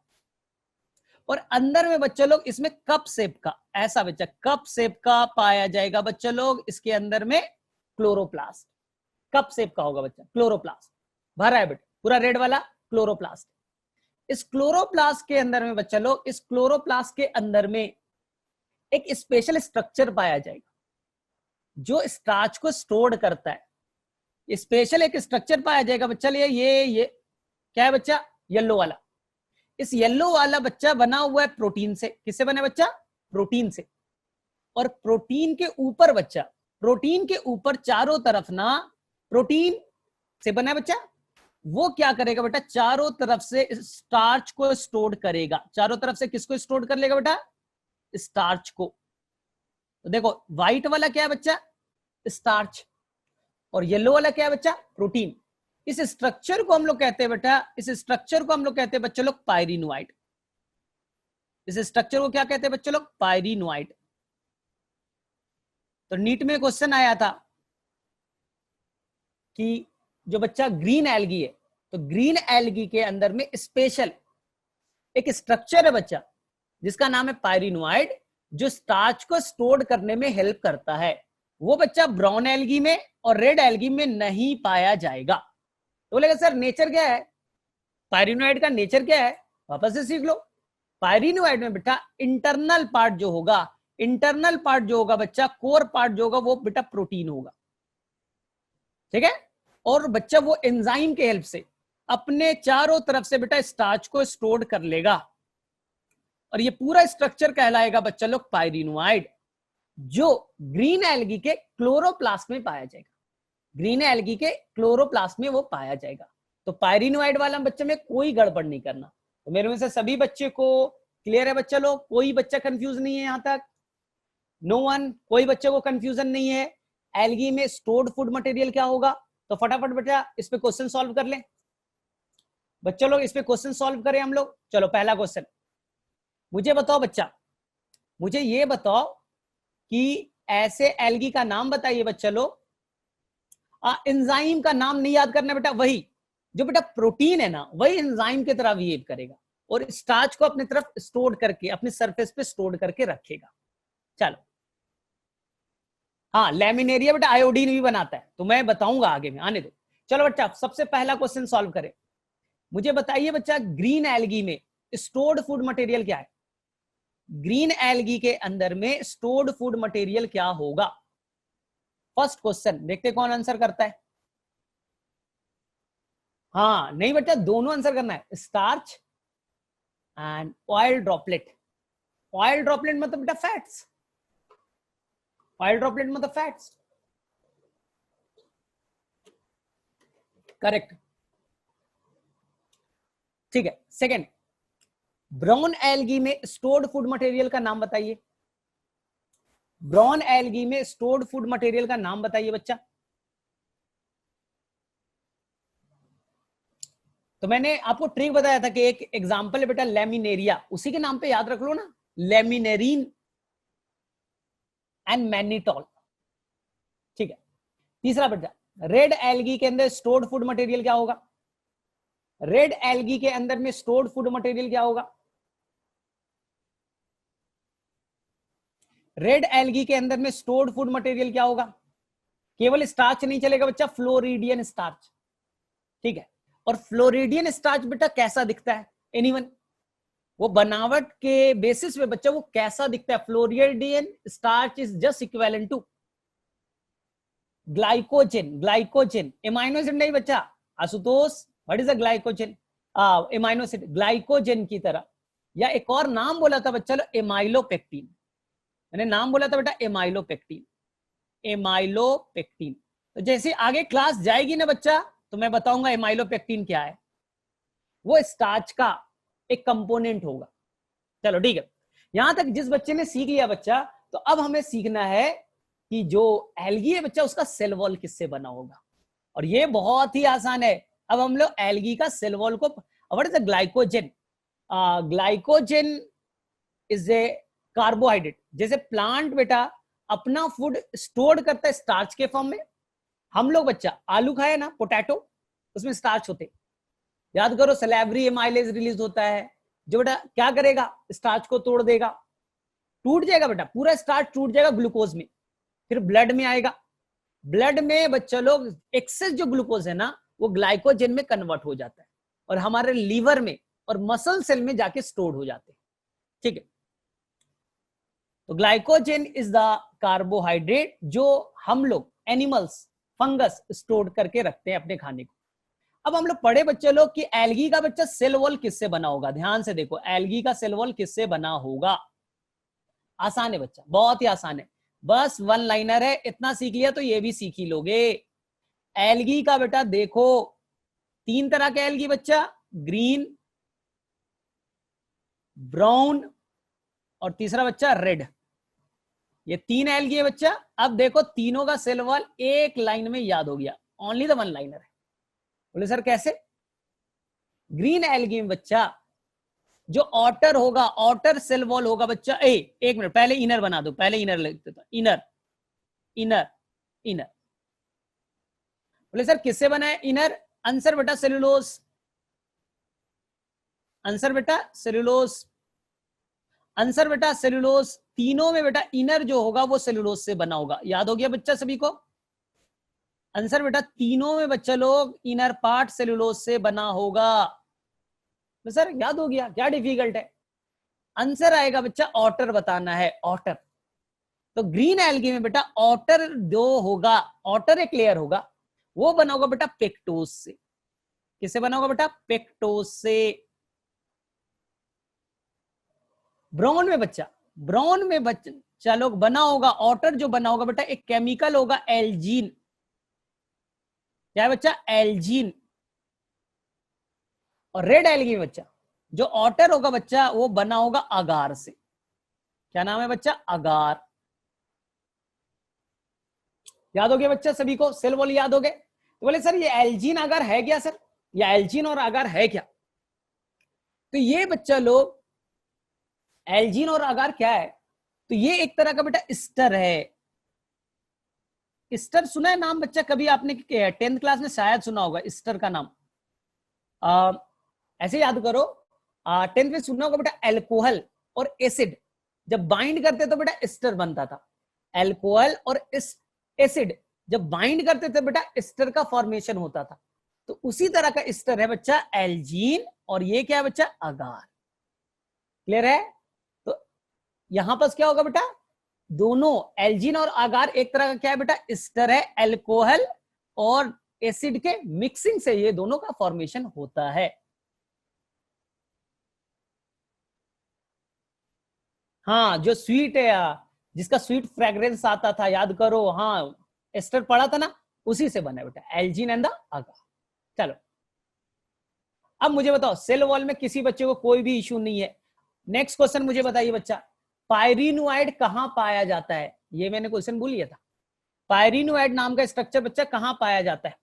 और अंदर में बच्चा लोग इसमें कप शेप का, ऐसा बच्चा कप शेप का पाया जाएगा बच्चा लोग, इसके अंदर में क्लोरोप्लास्ट, कप शेप का होगा बच्चा, क्लोरोप्लास्ट भरा है बेटा पूरा रेड वाला क्लोरोप्लास्ट। इस क्लोरोप्लास्ट के अंदर में बच्चा लोग, इस क्लोरोप्लास्ट के अंदर में एक स्पेशल स्ट्रक्चर पाया जाएगा जो स्टार्च को स्टोर करता है। स्पेशल एक स्ट्रक्चर पाया जाएगा बच्चा, ये क्या है बच्चा? येलो वाला। इस येलो वाला बच्चा बना हुआ है प्रोटीन से। किससे बना है बच्चा? प्रोटीन से। और प्रोटीन के ऊपर बच्चा, प्रोटीन के ऊपर चारों तरफ ना, प्रोटीन से बना है बच्चा, वो क्या करेगा बेटा? चारों तरफ से स्टार्च को स्टोर करेगा। चारों तरफ से किसको स्टोर कर लेगा बेटा? स्टार्च को। तो देखो व्हाइट वाला क्या है बच्चा? स्टार्च, और येलो वाला क्या है बच्चा? प्रोटीन। इस स्ट्रक्चर को हम लोग कहते हैं बेटा, इस स्ट्रक्चर को हम लोग कहते हैं बच्चे लोग पायरिनोइड। इस स्ट्रक्चर को क्या कहते हैं बच्चे लोग? पायरिनोइड। तो नीट में क्वेश्चन आया था कि जो बच्चा ग्रीन एल्गी है, तो ग्रीन एल्गी के अंदर में स्पेशल एक स्ट्रक्चर है बच्चा जिसका नाम है पायरिनोइड, जो स्टार्च को स्टोर करने में हेल्प करता है। वो बच्चा ब्राउन एल्गी में और रेड एल्गी में नहीं पाया जाएगा। तो बोलेगा सर नेचर क्या है? पायरिनोइड का नेचर क्या है? वापस से सीख लो। पायरिनोइड में बेटा इंटरनल पार्ट जो होगा, इंटरनल पार्ट जो होगा बच्चा, कोर पार्ट जो होगा वो बेटा प्रोटीन होगा, ठीक है। और बच्चा वो एंजाइम के हेल्प से अपने चारों तरफ से बेटा स्टार्च को स्टोर कर लेगा, और ये पूरा स्ट्रक्चर कहलाएगा बच्चा लोग पायरिनोइड, जो ग्रीन एल्गी के क्लोरोप्लास्ट में पाया जाएगा। ग्रीन एल्गी के क्लोरोप्लास्ट में वो पाया जाएगा। तो पायरिनोइड वाला बच्चे में कोई गड़बड़ नहीं करना। तो मेरे में से सभी बच्चे को क्लियर है बच्चा लोग? कोई बच्चा कंफ्यूज नहीं है यहां तक? नो वन, कोई बच्चे को कंफ्यूजन नहीं है? एल्गी में स्टोर्ड फूड मटेरियल क्या होगा? तो फटाफट बेटा इस पे क्वेश्चन सॉल्व कर लें बच्चा लोग, इस पे क्वेश्चन सॉल्व करें हम लोग। चलो पहला क्वेश्चन, मुझे बताओ बच्चा, मुझे ये बताओ कि ऐसे एल्गी का नाम बताइए बच्चा लोग। एंजाइम का नाम नहीं याद करना बेटा, वही जो बेटा प्रोटीन है ना वही एंजाइम की तरह बिहेव करेगा और स्टार्च को अपनी तरफ स्टोर करके अपने सरफेस पे स्टोर करके रखेगा। चलो हाँ, लैमिनेरिया बेटा आयोडीन भी बनाता है, तो मैं बताऊंगा आगे में, आने दो। चलो बच्चा सबसे पहला क्वेश्चन सॉल्व करें। मुझे बताइए बच्चा, ग्रीन एल्गी में स्टोर्ड फूड मटेरियल क्या है? ग्रीन एल्गी के अंदर में स्टोर्ड फूड मटेरियल क्या होगा? फर्स्ट क्वेश्चन, देखते कौन आंसर करता है। हाँ नहीं बेटा, दोनों आंसर करना है, starch and oil droplet. Oil droplet मतलब बेटा फैट्स, ऑयल ड्रॉपलेट मतलब फैट्स। करेक्ट, ठीक है। सेकंड, ब्राउन एल्गी में स्टोर्ड फूड मटेरियल का नाम बताइए। ब्राउन एल्गी में स्टोर्ड फूड मटेरियल का नाम बताइए बच्चा। तो मैंने आपको ट्रिक बताया था कि एक एग्जांपल है बेटा लेमिनेरिया, उसी के नाम पे याद रख लो ना, लेमिनेरिन एंड मैनिटॉल। ठीक है। तीसरा बेटा, रेड एल्गी के अंदर स्टोर्ड फूड मटेरियल क्या होगा? रेड एल्गी के अंदर में स्टोर्ड फूड मटेरियल क्या होगा? रेड एल्गी के अंदर में स्टोर्ड फूड मटेरियल क्या होगा? केवल स्टार्च नहीं चलेगा बच्चा, फ्लोरिडियन स्टार्च। ठीक है। और फ्लोरिडियन स्टार्च बेटा कैसा दिखता है? एनीवन? वो बनावट के बेसिस पे बच्चा वो कैसा दिखता है? Floridean starch is just equivalent to glycogen. Glycogen amino acid नहीं बच्चा, Ashutosh, what is a glycogen? Amino acid, glycogen की तरह। या एक और नाम बोला था बच्चा, एमाइलोपेक्टिन। मैंने नाम बोला था बेटा एमाइलोपेक्टिन, एमाइलोपेक्टिन। तो जैसे आगे क्लास जाएगी ना बच्चा, तो मैं बताऊंगा एमाइलोपेक्टिन क्या है। वो स्टार्च का एक कंपोनेंट होगा। चलो ठीक है, यहां तक जिस बच्चे ने सीख लिया बच्चा, तो अब हमें सीखना है कि जो एल्गी है बच्चा उसका सेल वॉल किससे बना होगा। और ये बहुत ही आसान है। अब हम लोग एल्गी का सेल वॉल को, what is the glycogen? Glycogen is a carbohydrate. जैसे प्लांट बेटा अपना फूड स्टोर करता है स्टार्च के फॉर्म में, हम लोग बच्चा आलू खाए ना, पोटैटो, उसमें स्टार्च होते, याद करो, सैलिवरी एमाइलेज रिलीज होता है, जो बेटा क्या करेगा? स्टार्च को तोड़ देगा, टूट जाएगा बेटा, पूरा स्टार्च टूट जाएगा ग्लूकोज में, फिर ब्लड में आएगा। ब्लड में बच्चा लोग एक्सेस जो ग्लूकोज है ना वो ग्लाइकोजन में कन्वर्ट हो जाता है और हमारे लीवर में और मसल सेल में जाके स्टोर हो जाते हैं। ठीक है। तो ग्लाइकोजन इज द कार्बोहाइड्रेट जो हम लोग एनिमल्स, फंगस स्टोर करके रखते हैं अपने खाने को। अब हम लोग पढ़े बच्चे लोग कि एल्गी का बच्चा सेल वॉल किससे बना होगा। ध्यान से देखो, एल्गी का सेल वॉल किससे बना होगा? आसान है बच्चा, बहुत ही आसान है, बस वन लाइनर है, इतना सीख लिया तो ये भी सीख ही लोगे। एल्गी का बेटा देखो, तीन तरह के एल्गी बच्चा, ग्रीन, ब्राउन और तीसरा बच्चा रेड। ये तीन एल्गी है बच्चा। अब देखो तीनों का सेल वॉल एक लाइन में याद हो गया, ओनली द वन लाइनर है। बोले सर कैसे? ग्रीन एल्गी में बच्चा जो ऑटर होगा, ऑटर सेल वॉल होगा बच्चा, एक मिनट पहले इनर बना दो, पहले इनर लिख देता, इनर इनर इनर। बोले सर किससे बना है इनर? आंसर बेटा सेलुलोज, आंसर बेटा सेलुलोज, आंसर बेटा सेलुलोज। तीनों में बेटा इनर जो होगा वो सेलुलोज से बना होगा, याद हो गया बच्चा सभी को? आंसर बेटा तीनों में बच्चा लोग इनर पार्ट सेलुलोज से बना होगा। तो सर याद हो गया, क्या डिफिकल्ट है? आंसर आएगा बच्चा ऑटर बताना है, ऑटर। तो ग्रीन एल्गी में बेटा ऑटर जो होगा, ऑटर एक लेयर होगा, वो बना होगा बेटा पेक्टोज से। किससे बना होगा बेटा? पेक्टोज से। ब्राउन में बच्चा, ब्राउन में बच्चा लोग बना होगा, ऑटर जो बना होगा बेटा एक केमिकल होगा एल्जीन। क्या है बच्चा? एल्जीन। और रेड एल्गी में बच्चा जो ऑटर होगा बच्चा वो बना होगा अगार से। क्या नाम है बच्चा? अगार। याद हो गया बच्चा सभी को? सेल वॉल याद हो गए? तो बोले सर ये एल्जीन अगार है क्या सर, या एल्जीन और अगार है क्या? तो ये बच्चा लोग एल्जीन और अगार क्या है? तो ये एक तरह का बेटा स्टर है। स्टर सुना है नाम बच्चा कभी आपने? 10th क्लास में शायद सुना होगा स्टर का नाम। ऐसे याद करो, 10th में सुनना होगा बेटा, एल्कोहल और एसिड जब बाइंड करते तो बेटा एस्टर बनता था। एल्कोहल और एसिड जब बाइंड करते थे बेटा एस्टर का फॉर्मेशन होता था। तो उसी तरह का एस्टर है बच्चा एल्जीन, और ये क्या है बच्चा, अगार। क्लियर है? तो यहां पर क्या होगा बेटा, दोनों एल्जीन और अगार एक तरह का क्या है बेटा, एस्टर है। एल्कोहल और एसिड के मिक्सिंग से ये दोनों का फॉर्मेशन होता है। हाँ, जो स्वीट है, जिसका स्वीट फ्रेग्रेंस आता था, याद करो, हाँ एस्टर पढ़ा था ना, उसी से बना है बेटा एल्जीन एंड द अगार। चलो अब मुझे बताओ, सेल वॉल में किसी बच्चे को कोई भी इश्यू नहीं है। नेक्स्ट क्वेश्चन मुझे बताइए बच्चा, पायरिनोइड कहां पाया जाता है? ये मैंने क्वेश्चन भूल लिया था। पायरिनोइड नाम का स्ट्रक्चर बच्चा कहां पाया जाता है?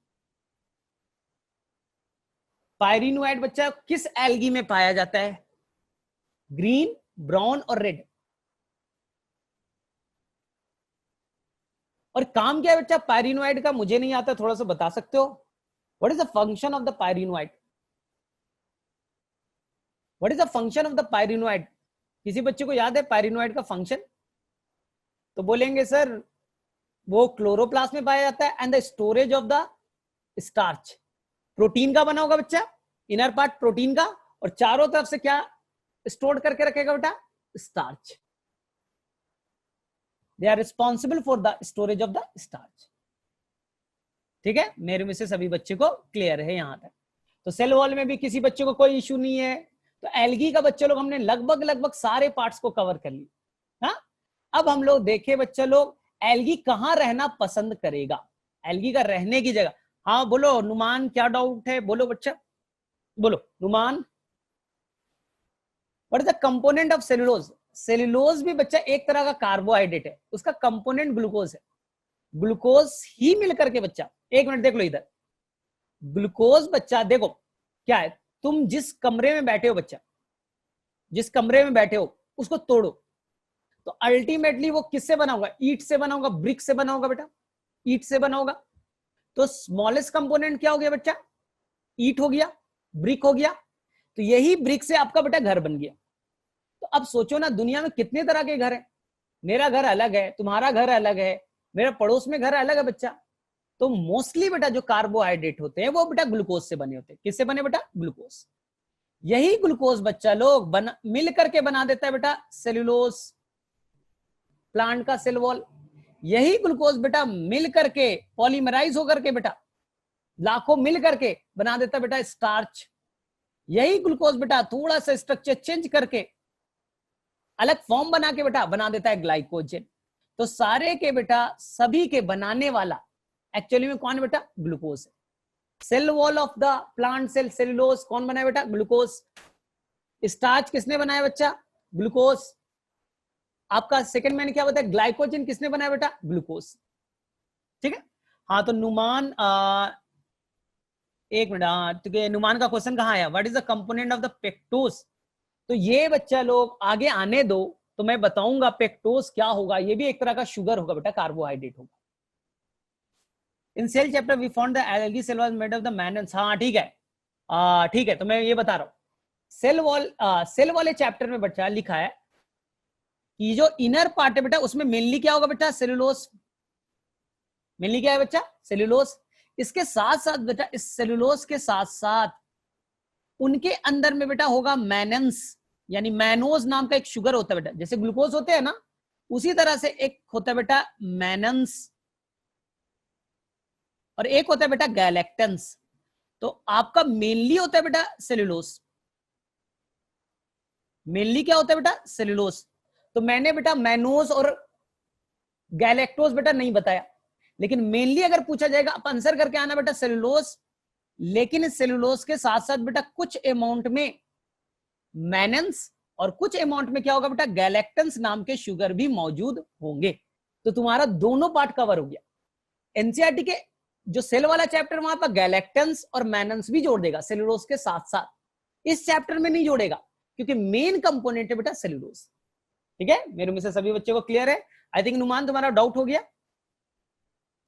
पायरिनोइड बच्चा किस एल्गी में पाया जाता है? ग्रीन, ब्राउन और रेड। और काम क्या है बच्चा पायरिनोइड का? मुझे नहीं आता, थोड़ा सा बता सकते हो? What is the function of the pyrenoid? What is the function of the pyrenoid? किसी बच्चे को याद है पायरिनोइड का फंक्शन? तो बोलेंगे सर वो क्लोरोप्लास्ट में पाया जाता है and the storage of the starch. Protein का बना होगा बच्चा, इनर पार्ट प्रोटीन का, और चारों तरफ से क्या स्टोर करके रखेगा बेटा? Starch. They are responsible for the storage of the starch. ठीक है, मेरे में से सभी बच्चे को क्लियर है यहां तक? तो सेल वॉल में भी किसी बच्चे को कोई इश्यू नहीं है। तो एल्गी का बच्चे लोग हमने लगभग सारे पार्ट्स को कवर कर ली। हाँ, अब हम लोग देखे बच्चे लोग एल्गी कहां रहना पसंद करेगा, एल्गी का रहने की जगह। हाँ बोलो नुमान, क्या डाउट है? बोलो बच्चा, बोलो Numan. What is the component of cellulose? Cellulose भी बच्चा एक तरह का कार्बोहाइड्रेट है, उसका कंपोनेंट ग्लूकोज है। ग्लूकोज ही मिलकर के बच्चा, एक मिनट देख लो इधर, ग्लूकोज बच्चा देखो क्या है, तुम जिस कमरे में बैठे हो बच्चा, जिस कमरे में बैठे हो उसको तोड़ो, तो अल्टीमेटली वो किससे बना होगा? ईट से बना होगा, ब्रिक से बना होगा बेटा, ईट से बना होगा। तो स्मॉलेस्ट कंपोनेंट क्या हो गया बच्चा? ईट हो गया, ब्रिक हो गया। तो यही ब्रिक से आपका बेटा घर बन गया। तो अब सोचो ना, दुनिया में कितने तरह के घर हैं। मेरा घर अलग है, तुम्हारा घर अलग है, मेरा पड़ोस में घर अलग है बच्चा। तो मोस्टली बेटा जो कार्बोहाइड्रेट होते हैं वो बेटा ग्लूकोज से बने होते हैं। किससे बने बेटा? ग्लूकोज। यही ग्लूकोज बच्चा लोग मिल करके बना देता है बेटा सेल्यूलोज, प्लांट का सेल वॉल। यही ग्लूकोज बेटा मिल करके पॉलीमराइज होकर के बेटा लाखों मिल करके बना देता है बेटा स्टार्च। यही ग्लूकोज बेटा थोड़ा सा स्ट्रक्चर चेंज करके अलग फॉर्म बना के बेटा बना देता है ग्लाइकोजन। तो सारे के बेटा सभी के बनाने वाला एक्चुअली में कौन है बेटा? ग्लूकोज है। Cell wall of the plant cell cellulose कौन बनाया बेटा? ग्लूकोज। स्टार्च किसने बनाया बच्चा? ग्लूकोज। आपका सेकंड मैंने क्या बताया? ग्लाइकोजन किसने बनाया बेटा? ग्लूकोज। ठीक है, हाँ तो नुमान एक मिनट, तो नुमान का क्वेश्चन कहाँ आया? What is the component of the pectose? तो ये बच्चा लोग आगे आने दो तो मैं बताऊंगा पेक्टोज क्या होगा। ये भी एक तरह का शुगर होगा बेटा, कार्बोहाइड्रेट होगा। In cell chapter we found the algae cell was made of the mannans. हाँ ठीक है, ठीक है, तो मैं ये बता रहा हूँ। सेल वाले चैप्टर में बच्चा लिखा है कि जो इनर पार्ट है बेटा उसमें मेनली क्या होगा बेटा? सेलुलोज। मेनली क्या है बच्चा? सेलुलोज। इसके साथ साथ बेटा, इस सेलुलोज के साथ साथ उनके अंदर में बेटा होगा मैनन्स, यानी मैनोज नाम का एक शुगर होता है बेटा। जैसे ग्लूकोज होते हैं ना, उसी तरह से एक होता है बेटा मैनन्स, और एक होता है बेटा गैलेक्टेंस। तो आपका मेनली होता है बेटा सेलुलोज। मेनली क्या होता है बेटा? सेलुलोज। तो मैंने बेटा मैनोज और गैलेक्टोज बेटा नहीं बताया, लेकिन मेनली अगर पूछा जाएगा आप आंसर करके आना बेटा सेलुलोज। लेकिन इस सेलुलोज के साथ साथ बेटा कुछ अमाउंट में मैनन्स और कुछ अमाउंट में क्या होगा बेटा? गैलेक्टेंस नाम के शुगर भी मौजूद होंगे। तो तुम्हारा दोनों पार्ट कवर हो गया। एनसीईआरटी के जो सेल वाला चैप्टर वहां पर गैलेक्टेंस और मैनन्स भी जोड़ देगा सेलुलोज के साथ साथ, इस चैप्टर में नहीं जोड़ेगा क्योंकि मेन कंपोनेंट है बेटा सेलुलोज। ठीक है, मेरे में से सभी बच्चों को क्लियर है? आई थिंक नुमान तुम्हारा डाउट हो गया।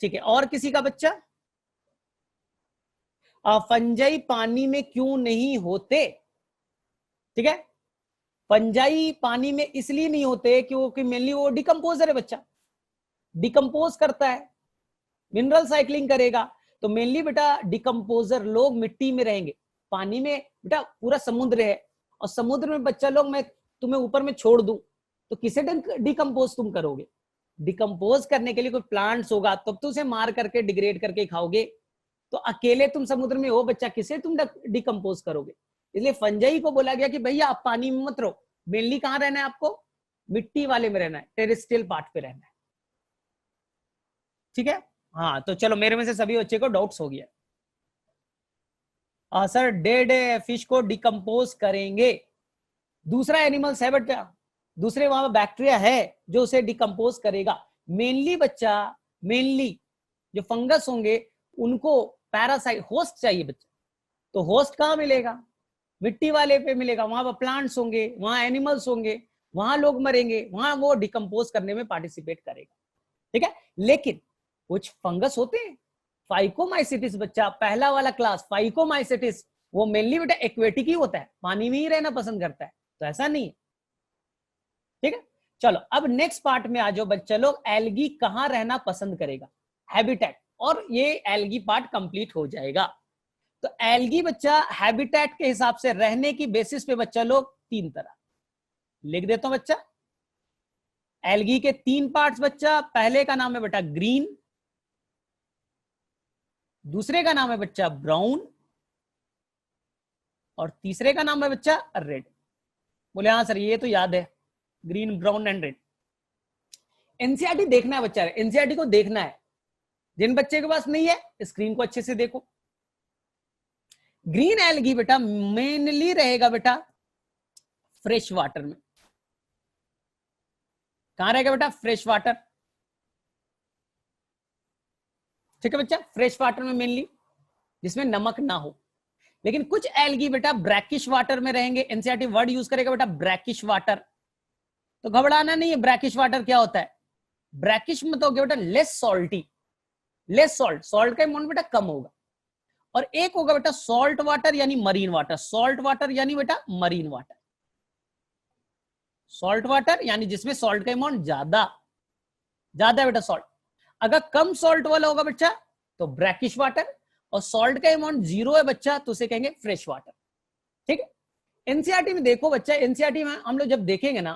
ठीक है, और किसी का बच्चा? फंजाई पानी में क्यों नहीं होते? ठीक है, फंजाई पानी में इसलिए नहीं होते क्योंकि मेनली वो डिकम्पोजर है बच्चा, डिकम्पोज करता है, मिनरल साइक्लिंग करेगा। तो मेनली बेटा डिकम्पोजर लोग मिट्टी में रहेंगे। पानी में बेटा पूरा समुद्र है, और समुद्र में बच्चा लोग मैं तुम्हें ऊपर में छोड़ दूं तो किसे डिकम्पोज तुम करोगे? डिकम्पोज करने के लिए कोई प्लांट्स होगा तब तो उसे मार करके डिग्रेड करके खाओगे। तो अकेले तुम समुद्र में हो बच्चा, किसे तुम डिकम्पोज करोगे? इसलिए फंजाई को बोला गया कि भैया आप पानी में मत रहो, मेनली कहां रहना है आपको? मिट्टी वाले में रहना है, टेरेस्ट्रियल पार्ट पे रहना है। ठीक है, हाँ तो चलो मेरे में से सभी बच्चे को डाउट्स हो गया। सर डेड फिश को डिकम्पोज करेंगे। दूसरा एनिमल्स है बच्चा, दूसरे वहां बैक्टीरिया है जो उसे डिकम्पोज करेगा। मेनली बच्चा, मेनली जो फंगस होंगे उनको पैरासाइट होस्ट चाहिए बच्चा। तो होस्ट कहां मिलेगा? मिट्टी वाले पे मिलेगा, वहां पर प्लांट्स होंगे, वहां एनिमल्स होंगे, वहां लोग मरेंगे, वहां वो डिकम्पोज करने में पार्टिसिपेट करेगा। ठीक है, लेकिन कुछ फंगस होते हैं, फाइकोमाइसिटिस बच्चा, पहला वाला क्लास फाइकोमाइसिटिस, वो मेनली बेटा एक्वेटिक ही होता है, पानी में ही रहना पसंद करता है, तो ऐसा नहीं है। ठीक है, चलो अब नेक्स्ट पार्ट में आ जाओ बच्चा लोग, एल्गी कहां रहना पसंद करेगा, हैबिटेट, और ये एल्गी पार्ट कंप्लीट हो जाएगा। तो एल्गी बच्चा हैबिटेट के हिसाब से रहने की बेसिस पे बच्चा लोग तीन तरह लिख देता हूं बच्चा। एल्गी के तीन पार्ट्स बच्चा, पहले का नाम है बेटा ग्रीन, दूसरे का नाम है बच्चा ब्राउन, और तीसरे का नाम है बच्चा रेड। बोले हाँ सर ये तो याद है, green brown and red. NCERT देखना है बच्चा, एनसीईआरटी को देखना है। जिन बच्चे के पास नहीं है स्क्रीन को अच्छे से देखो। ग्रीन एल्गी बेटा मेनली रहेगा बेटा फ्रेश वाटर में। कहां रहेगा बेटा? Fresh water. ठीक है बच्चा, फ्रेश वाटर में मेनली, जिसमें नमक ना हो। लेकिन कुछ एल्गी बेटा ब्रैकिश वाटर में रहेंगे। एनसीईआरटी वर्ड यूज करेगा बेटा ब्रैकिश वाटर। तो घबराना नहीं है, ब्रैकिश वाटर क्या होता है? ब्रैकिश में तो बेटा less salty, less salt, salt का अमाउंट बेटा कम होगा। और एक होगा बेटा सॉल्ट वाटर यानी मरीन वाटर। सॉल्ट वाटर यानी बेटा मरीन वाटर, सॉल्ट वाटर यानी जिसमें सॉल्ट का अमाउंट ज्यादा ज्यादा है बेटा सॉल्ट। अगर कम सॉल्ट वाला होगा बच्चा तो ब्रैकिश वाटर, और सॉल्ट का अमाउंट जीरो है बच्चा तो उसे कहेंगे फ्रेश वाटर। ठीक है, एनसीईआरटी में देखो बच्चा, एनसीईआरटी में हम लोग जब देखेंगे ना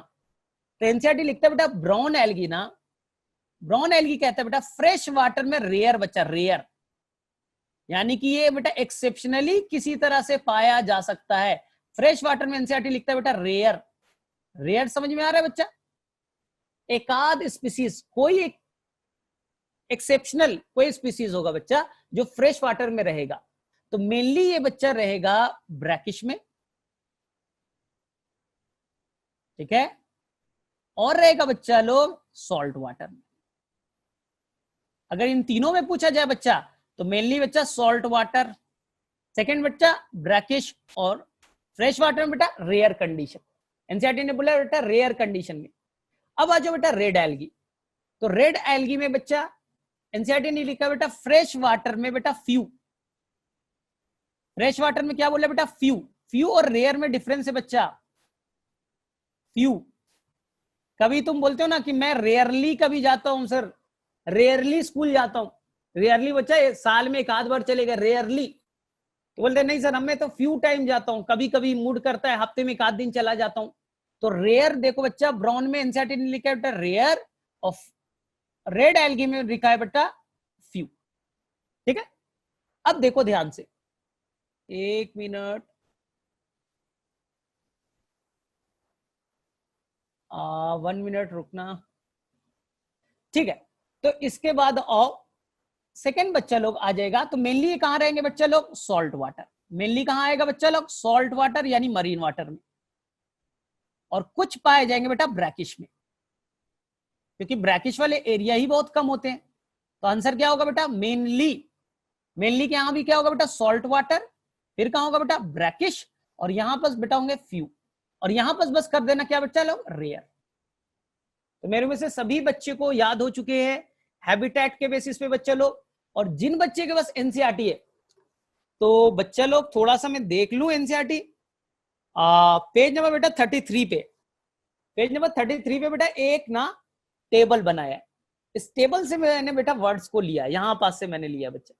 तो एनसीईआरटी लिखता है बेटा ब्राउन एल्गी ना, ब्राउन एल्गी कहता है बेटा फ्रेश वाटर में रेयर बच्चा, रेयर यानी कि ये बेटा एक्सेप्शनली किसी तरह से पाया जा सकता है। फ्रेश वाटर में एनसीईआरटी लिखता है बेटा रेयर। रेयर समझ में आ रहा है बच्चा? एकाध स्पीसीज, कोई एक एक्सेप्शनल कोई स्पीसीज होगा बच्चा जो फ्रेश वाटर में रहेगा। तो मेनली ये बच्चा रहेगा ब्रैकिश में, ठीक है, और रहेगा बच्चा लोग सॉल्ट वाटर में। अगर इन तीनों में पूछा जाए बच्चा तो मेनली बच्चा सॉल्ट वाटर, सेकंड बच्चा ब्रैकिश, और फ्रेश वाटर में बेटा रेयर कंडीशन। एनसीईआरटी ने बोला बेटा रेयर कंडीशन में। अब आ जाओ बेटा रेड एल्गी। तो रेड एल्गी में बच्चा एनसीईआरटी ने लिखा बेटा फ्रेश वाटर में बेटा फ्यू। फ्रेश वाटर में क्या बोला बेटा? फ्यू। फ्यू और रेयर में डिफरेंस है बच्चा, फ्यू। कभी तुम बोलते हो ना कि मैं रेयरली कभी जाता हूं सर, रेयरली स्कूल जाता हूं, रेयरली बच्चा साल में एक आध बार चलेगा, रेयरली। तो बोलते नहीं सर हमें तो फ्यू टाइम जाता हूं, कभी कभी मूड करता है हफ्ते में एक आध दिन चला जाता हूं। तो रेयर देखो बच्चा, ब्राउन में एनसीईआरटी ने लिखा है बेटा रेयर, ऑफ रेड एल्गी में लिखा है बेटा फ्यू। ठीक है, अब देखो ध्यान से, एक मिनट, 1 मिनट रुकना। ठीक है, तो इसके बाद और सेकेंड बच्चा लोग आ जाएगा। तो मेनली कहां रहेंगे बच्चा लोग? Salt water. मेनली कहां आएगा बच्चा लोग? सॉल्ट वाटर यानी मरीन वाटर में। और कुछ पाए जाएंगे बेटा ब्रैकिश में, क्योंकि ब्रैकिश वाले एरिया ही बहुत कम होते हैं। तो आंसर क्या होगा बेटा? मेनली, मेनली के यहां भी क्या होगा बेटा? सॉल्ट वाटर, फिर कहां होगा बेटा? ब्रैकिश, और यहां पर बेटा होंगे फ्यू, और यहां पर बस कर देना क्या बच्चा लोग? रेयर। तो मेरे में से सभी बच्चे को याद हो चुके हैं हैबिटेट के बेसिस पे बच्चे लोग। और जिन बच्चे के पास एनसीईआरटी है तो बच्चा लोग थोड़ा सा मैं देख लूं एनसीईआरटी पेज नंबर बेटा 33 पे, पेज नंबर 33 पे बेटा एक ना टेबल बनाया है। इस टेबल से मैंने बेटा वर्ड्स को लिया, यहां पास से मैंने लिया बच्चा।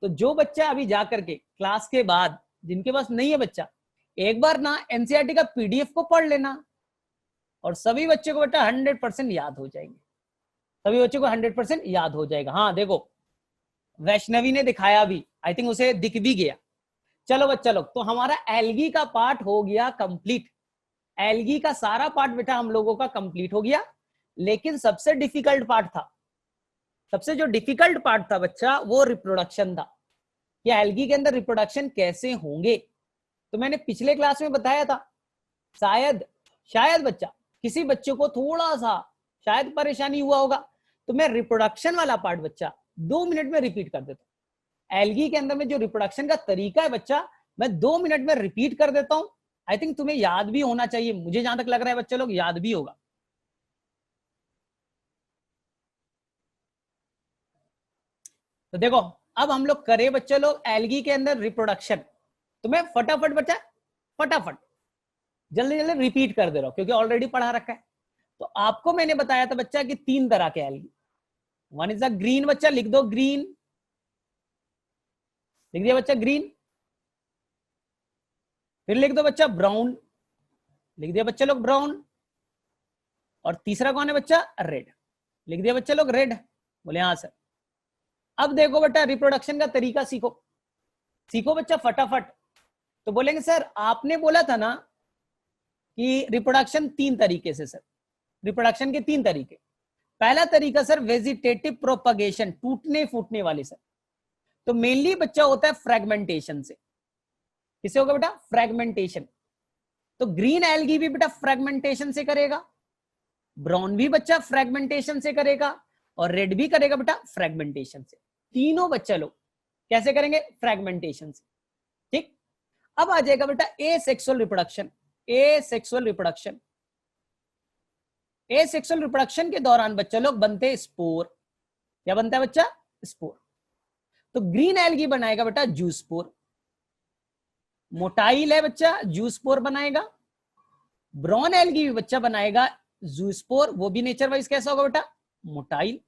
तो जो बच्चा अभी जा करके क्लास के बाद, जिनके पास नहीं है बच्चा, एक बार ना एनसीईआरटी का पीडीएफ को पढ़ लेना, और सभी बच्चों को बेटा 100% याद हो जाएंगे, सभी बच्चों को 100% याद हो जाएगा। हाँ देखो वैष्णवी ने दिखाया भी, आई थिंक उसे दिख भी गया। चलो बच्चा लोग, तो हमारा एल्गी का पार्ट हो गया कंप्लीट। एल्गी का सारा पार्ट बेटा हम लोगों का कंप्लीट हो गया। लेकिन सबसे डिफिकल्ट पार्ट था, सबसे जो डिफिकल्ट पार्ट था बच्चा, वो रिप्रोडक्शन था कि एल्गी के अंदर रिप्रोडक्शन कैसे होंगे। तो मैंने पिछले क्लास में बताया था, शायद बच्चा किसी बच्चे को थोड़ा सा शायद परेशानी हुआ होगा, तो मैं रिप्रोडक्शन वाला पार्ट बच्चा 2 मिनट में रिपीट कर देता हूं। एल्गी के अंदर में जो रिप्रोडक्शन का तरीका है बच्चा, मैं 2 मिनट में रिपीट कर देता हूं। आई थिंक तुम्हें याद भी होना चाहिए, मुझे जहां तक लग रहा है बच्चे लोग याद भी होगा। तो देखो अब हम लोग करें बच्चे लोग एल्गी के अंदर रिप्रोडक्शन। तो मैं फटाफट बच्चा, फटाफट जल्दी जल्दी रिपीट कर दे रहा हूं क्योंकि ऑलरेडी पढ़ा रखा है। तो आपको मैंने बताया था बच्चा कि 3 तरह के algae. One is the green, बच्चा लिख दो ग्रीन, लिख दिया बच्चा ग्रीन। फिर लिख दो बच्चा ब्राउन, लिख दिया बच्चे लोग ब्राउन। और तीसरा कौन है बच्चा, रेड, लिख दिया बच्चे लोग रेड। बोले हाँ सर। अब देखो बेटा रिप्रोडक्शन का तरीका सीखो, सीखो बच्चा फटाफट। तो बोलेंगे सर आपने बोला था ना कि रिप्रोडक्शन 3 तरीके से। सर रिप्रोडक्शन के 3 तरीके। पहला तरीका सर वेजिटेटिव प्रोपगेशन, टूटने फूटने वाले सर। तो मेनली बच्चा होता है फ्रेगमेंटेशन से। किसे होगा बेटा, फ्रेगमेंटेशन। तो ग्रीन एल्गी भी बेटा फ्रेगमेंटेशन से करेगा, ब्राउन भी बच्चा फ्रेगमेंटेशन से करेगा, और रेड भी करेगा बेटा फ्रेगमेंटेशन से। तीनों बच्चा लोग कैसे करेंगे, फ्रेगमेंटेशन से। ठीक, अब आ जाएगा बेटा ए सेक्सुअल रिप्रोडक्शन। ए सेक्सुअल रिप्रोडक्शन, ए सेक्सुअल रिप्रोडक्शन के दौरान बच्चा लोग बनते हैं स्पोर। क्या बनता है बच्चा, स्पोर। तो ग्रीन एल्गी बनाएगा बेटा जूस्पोर, मोटाइल है बच्चा जूस्पोर बनाएगा। ब्राउन एल्गी भी बच्चा बनाएगा जूस्पोर, वो भी नेचर वाइज कैसा होगा बेटा, मोटाइल।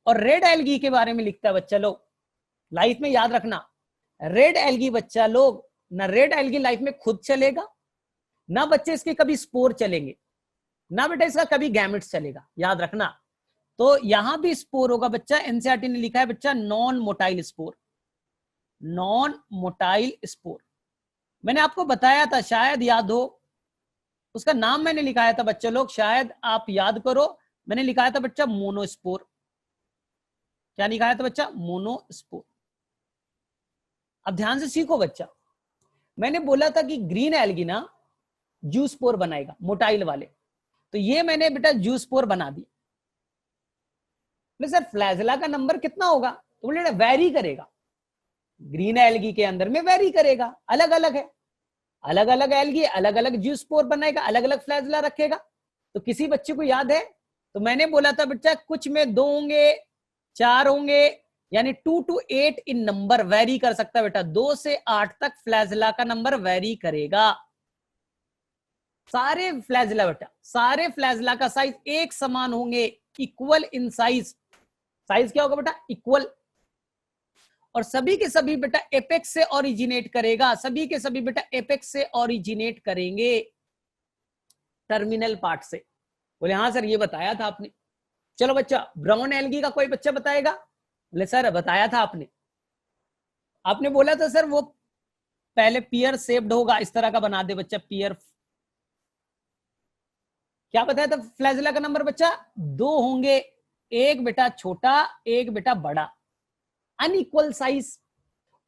और रेड एल्गी के बारे में लिखता है बच्चा लोग, लाइफ में याद रखना, रेड एल्गी बच्चा लोग ना, रेड एल्गी लाइफ में खुद चलेगा ना बच्चे इसके कभी स्पोर चलेंगे, ना बेटा इसका कभी गैमेट्स चलेगा, याद रखना। तो यहां भी स्पोर होगा बच्चा, एनसीईआरटी ने लिखा है बच्चा non motile spore, non motile spore. मैंने आपको बताया था, शायद याद हो, उसका नाम मैंने लिखाया था बच्चे लोग, शायद आप याद करो, मैंने लिखाया था बच्चा मोनोस्पोर। क्या लिखाया था बच्चा, मोनोस्पोर। अब ध्यान से सीखो बच्चा, मैंने बोला था कि ग्रीन एल्गी ना जूस्पोर बनाएगा मोटाइल वाले, तो ये मैंने बेटा जूस्पोर बना दी। सर फ्लैजला का नंबर कितना होगा, तो बोले वेरी करेगा, ग्रीन एल्गी के अंदर में वेरी करेगा, अलग अलग है, अलग अलग एल्गी अलग अलग जूस्पोर बनाएगा, अलग अलग फ्लैजला रखेगा। तो किसी बच्चे को याद है, तो मैंने बोला था बच्चा कुछ में 2 होंगे, 4 होंगे, यानी 2 to 8 इन नंबर वेरी कर सकता है बेटा, 2 से 8 तक फ्लैजला का नंबर वेरी करेगा। सारे फ्लैजला बेटा, सारे फ्लैजला का साइज एक समान होंगे, इक्वल इन साइज। साइज क्या होगा बेटा, इक्वल। और सभी के सभी बेटा एपेक्स से ओरिजिनेट करेगा, सभी के सभी बेटा एपेक्स से ओरिजिनेट करेंगे, टर्मिनल पार्ट से। बोले हाँ सर ये बताया था आपने। चलो बच्चा ब्राउन एल्गी का कोई बच्चा बताएगा, बोले सर बताया था आपने, आपने बोला था सर वो पहले पियर शेप्ड होगा, इस तरह का बना दे बच्चा पियर। क्या बताया था, फ्लैजला का नंबर बच्चा 2 होंगे, एक बेटा छोटा एक बेटा बड़ा, अनइक्वल साइज,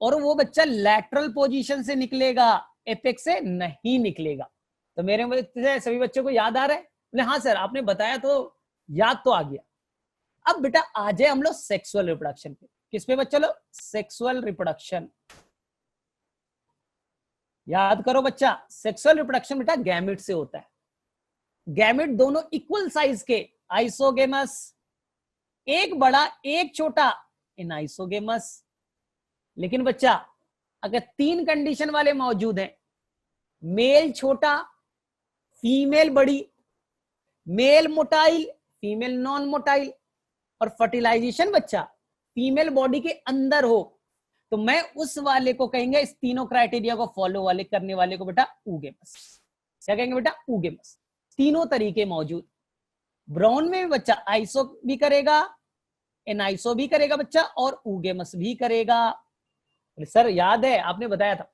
और वो बच्चा लैटरल पोजीशन से निकलेगा, एपेक्स से नहीं निकलेगा। तो मेरे से सभी बच्चों को याद आ रहा है, बोले हाँ सर आपने बताया तो याद तो आ गया। अब बेटा आ जाए हम लोग सेक्सुअल रिप्रोडक्शन पे। किस पे बच्चा लोग, सेक्सुअल रिप्रोडक्शन। याद करो बच्चा, सेक्सुअल रिप्रोडक्शन बेटा गैमेट से होता है। गैमेट दोनों इक्वल साइज के, आइसोगेमस, एक बड़ा एक छोटा इन आइसोगेमस। लेकिन बच्चा अगर 3 कंडीशन वाले मौजूद हैं, मेल छोटा, फीमेल बड़ी, male motile, female non motile, और फर्टिलाइजेशन बच्चा फीमेल बॉडी के अंदर हो, तो मैं उस वाले को कहेंगे, इस तीनों क्राइटेरिया को फॉलो वाले करने वाले को बेटा ऊगेमस। क्या कहेंगे बेटा? ऊगेमस। तीनों तरीके मौजूद। ब्राउन में भी बच्चा आइसो भी करेगा, एनाइसो भी करेगा बच्चा, और ऊगेमस भी करेगा। सर याद है आपने बताया था।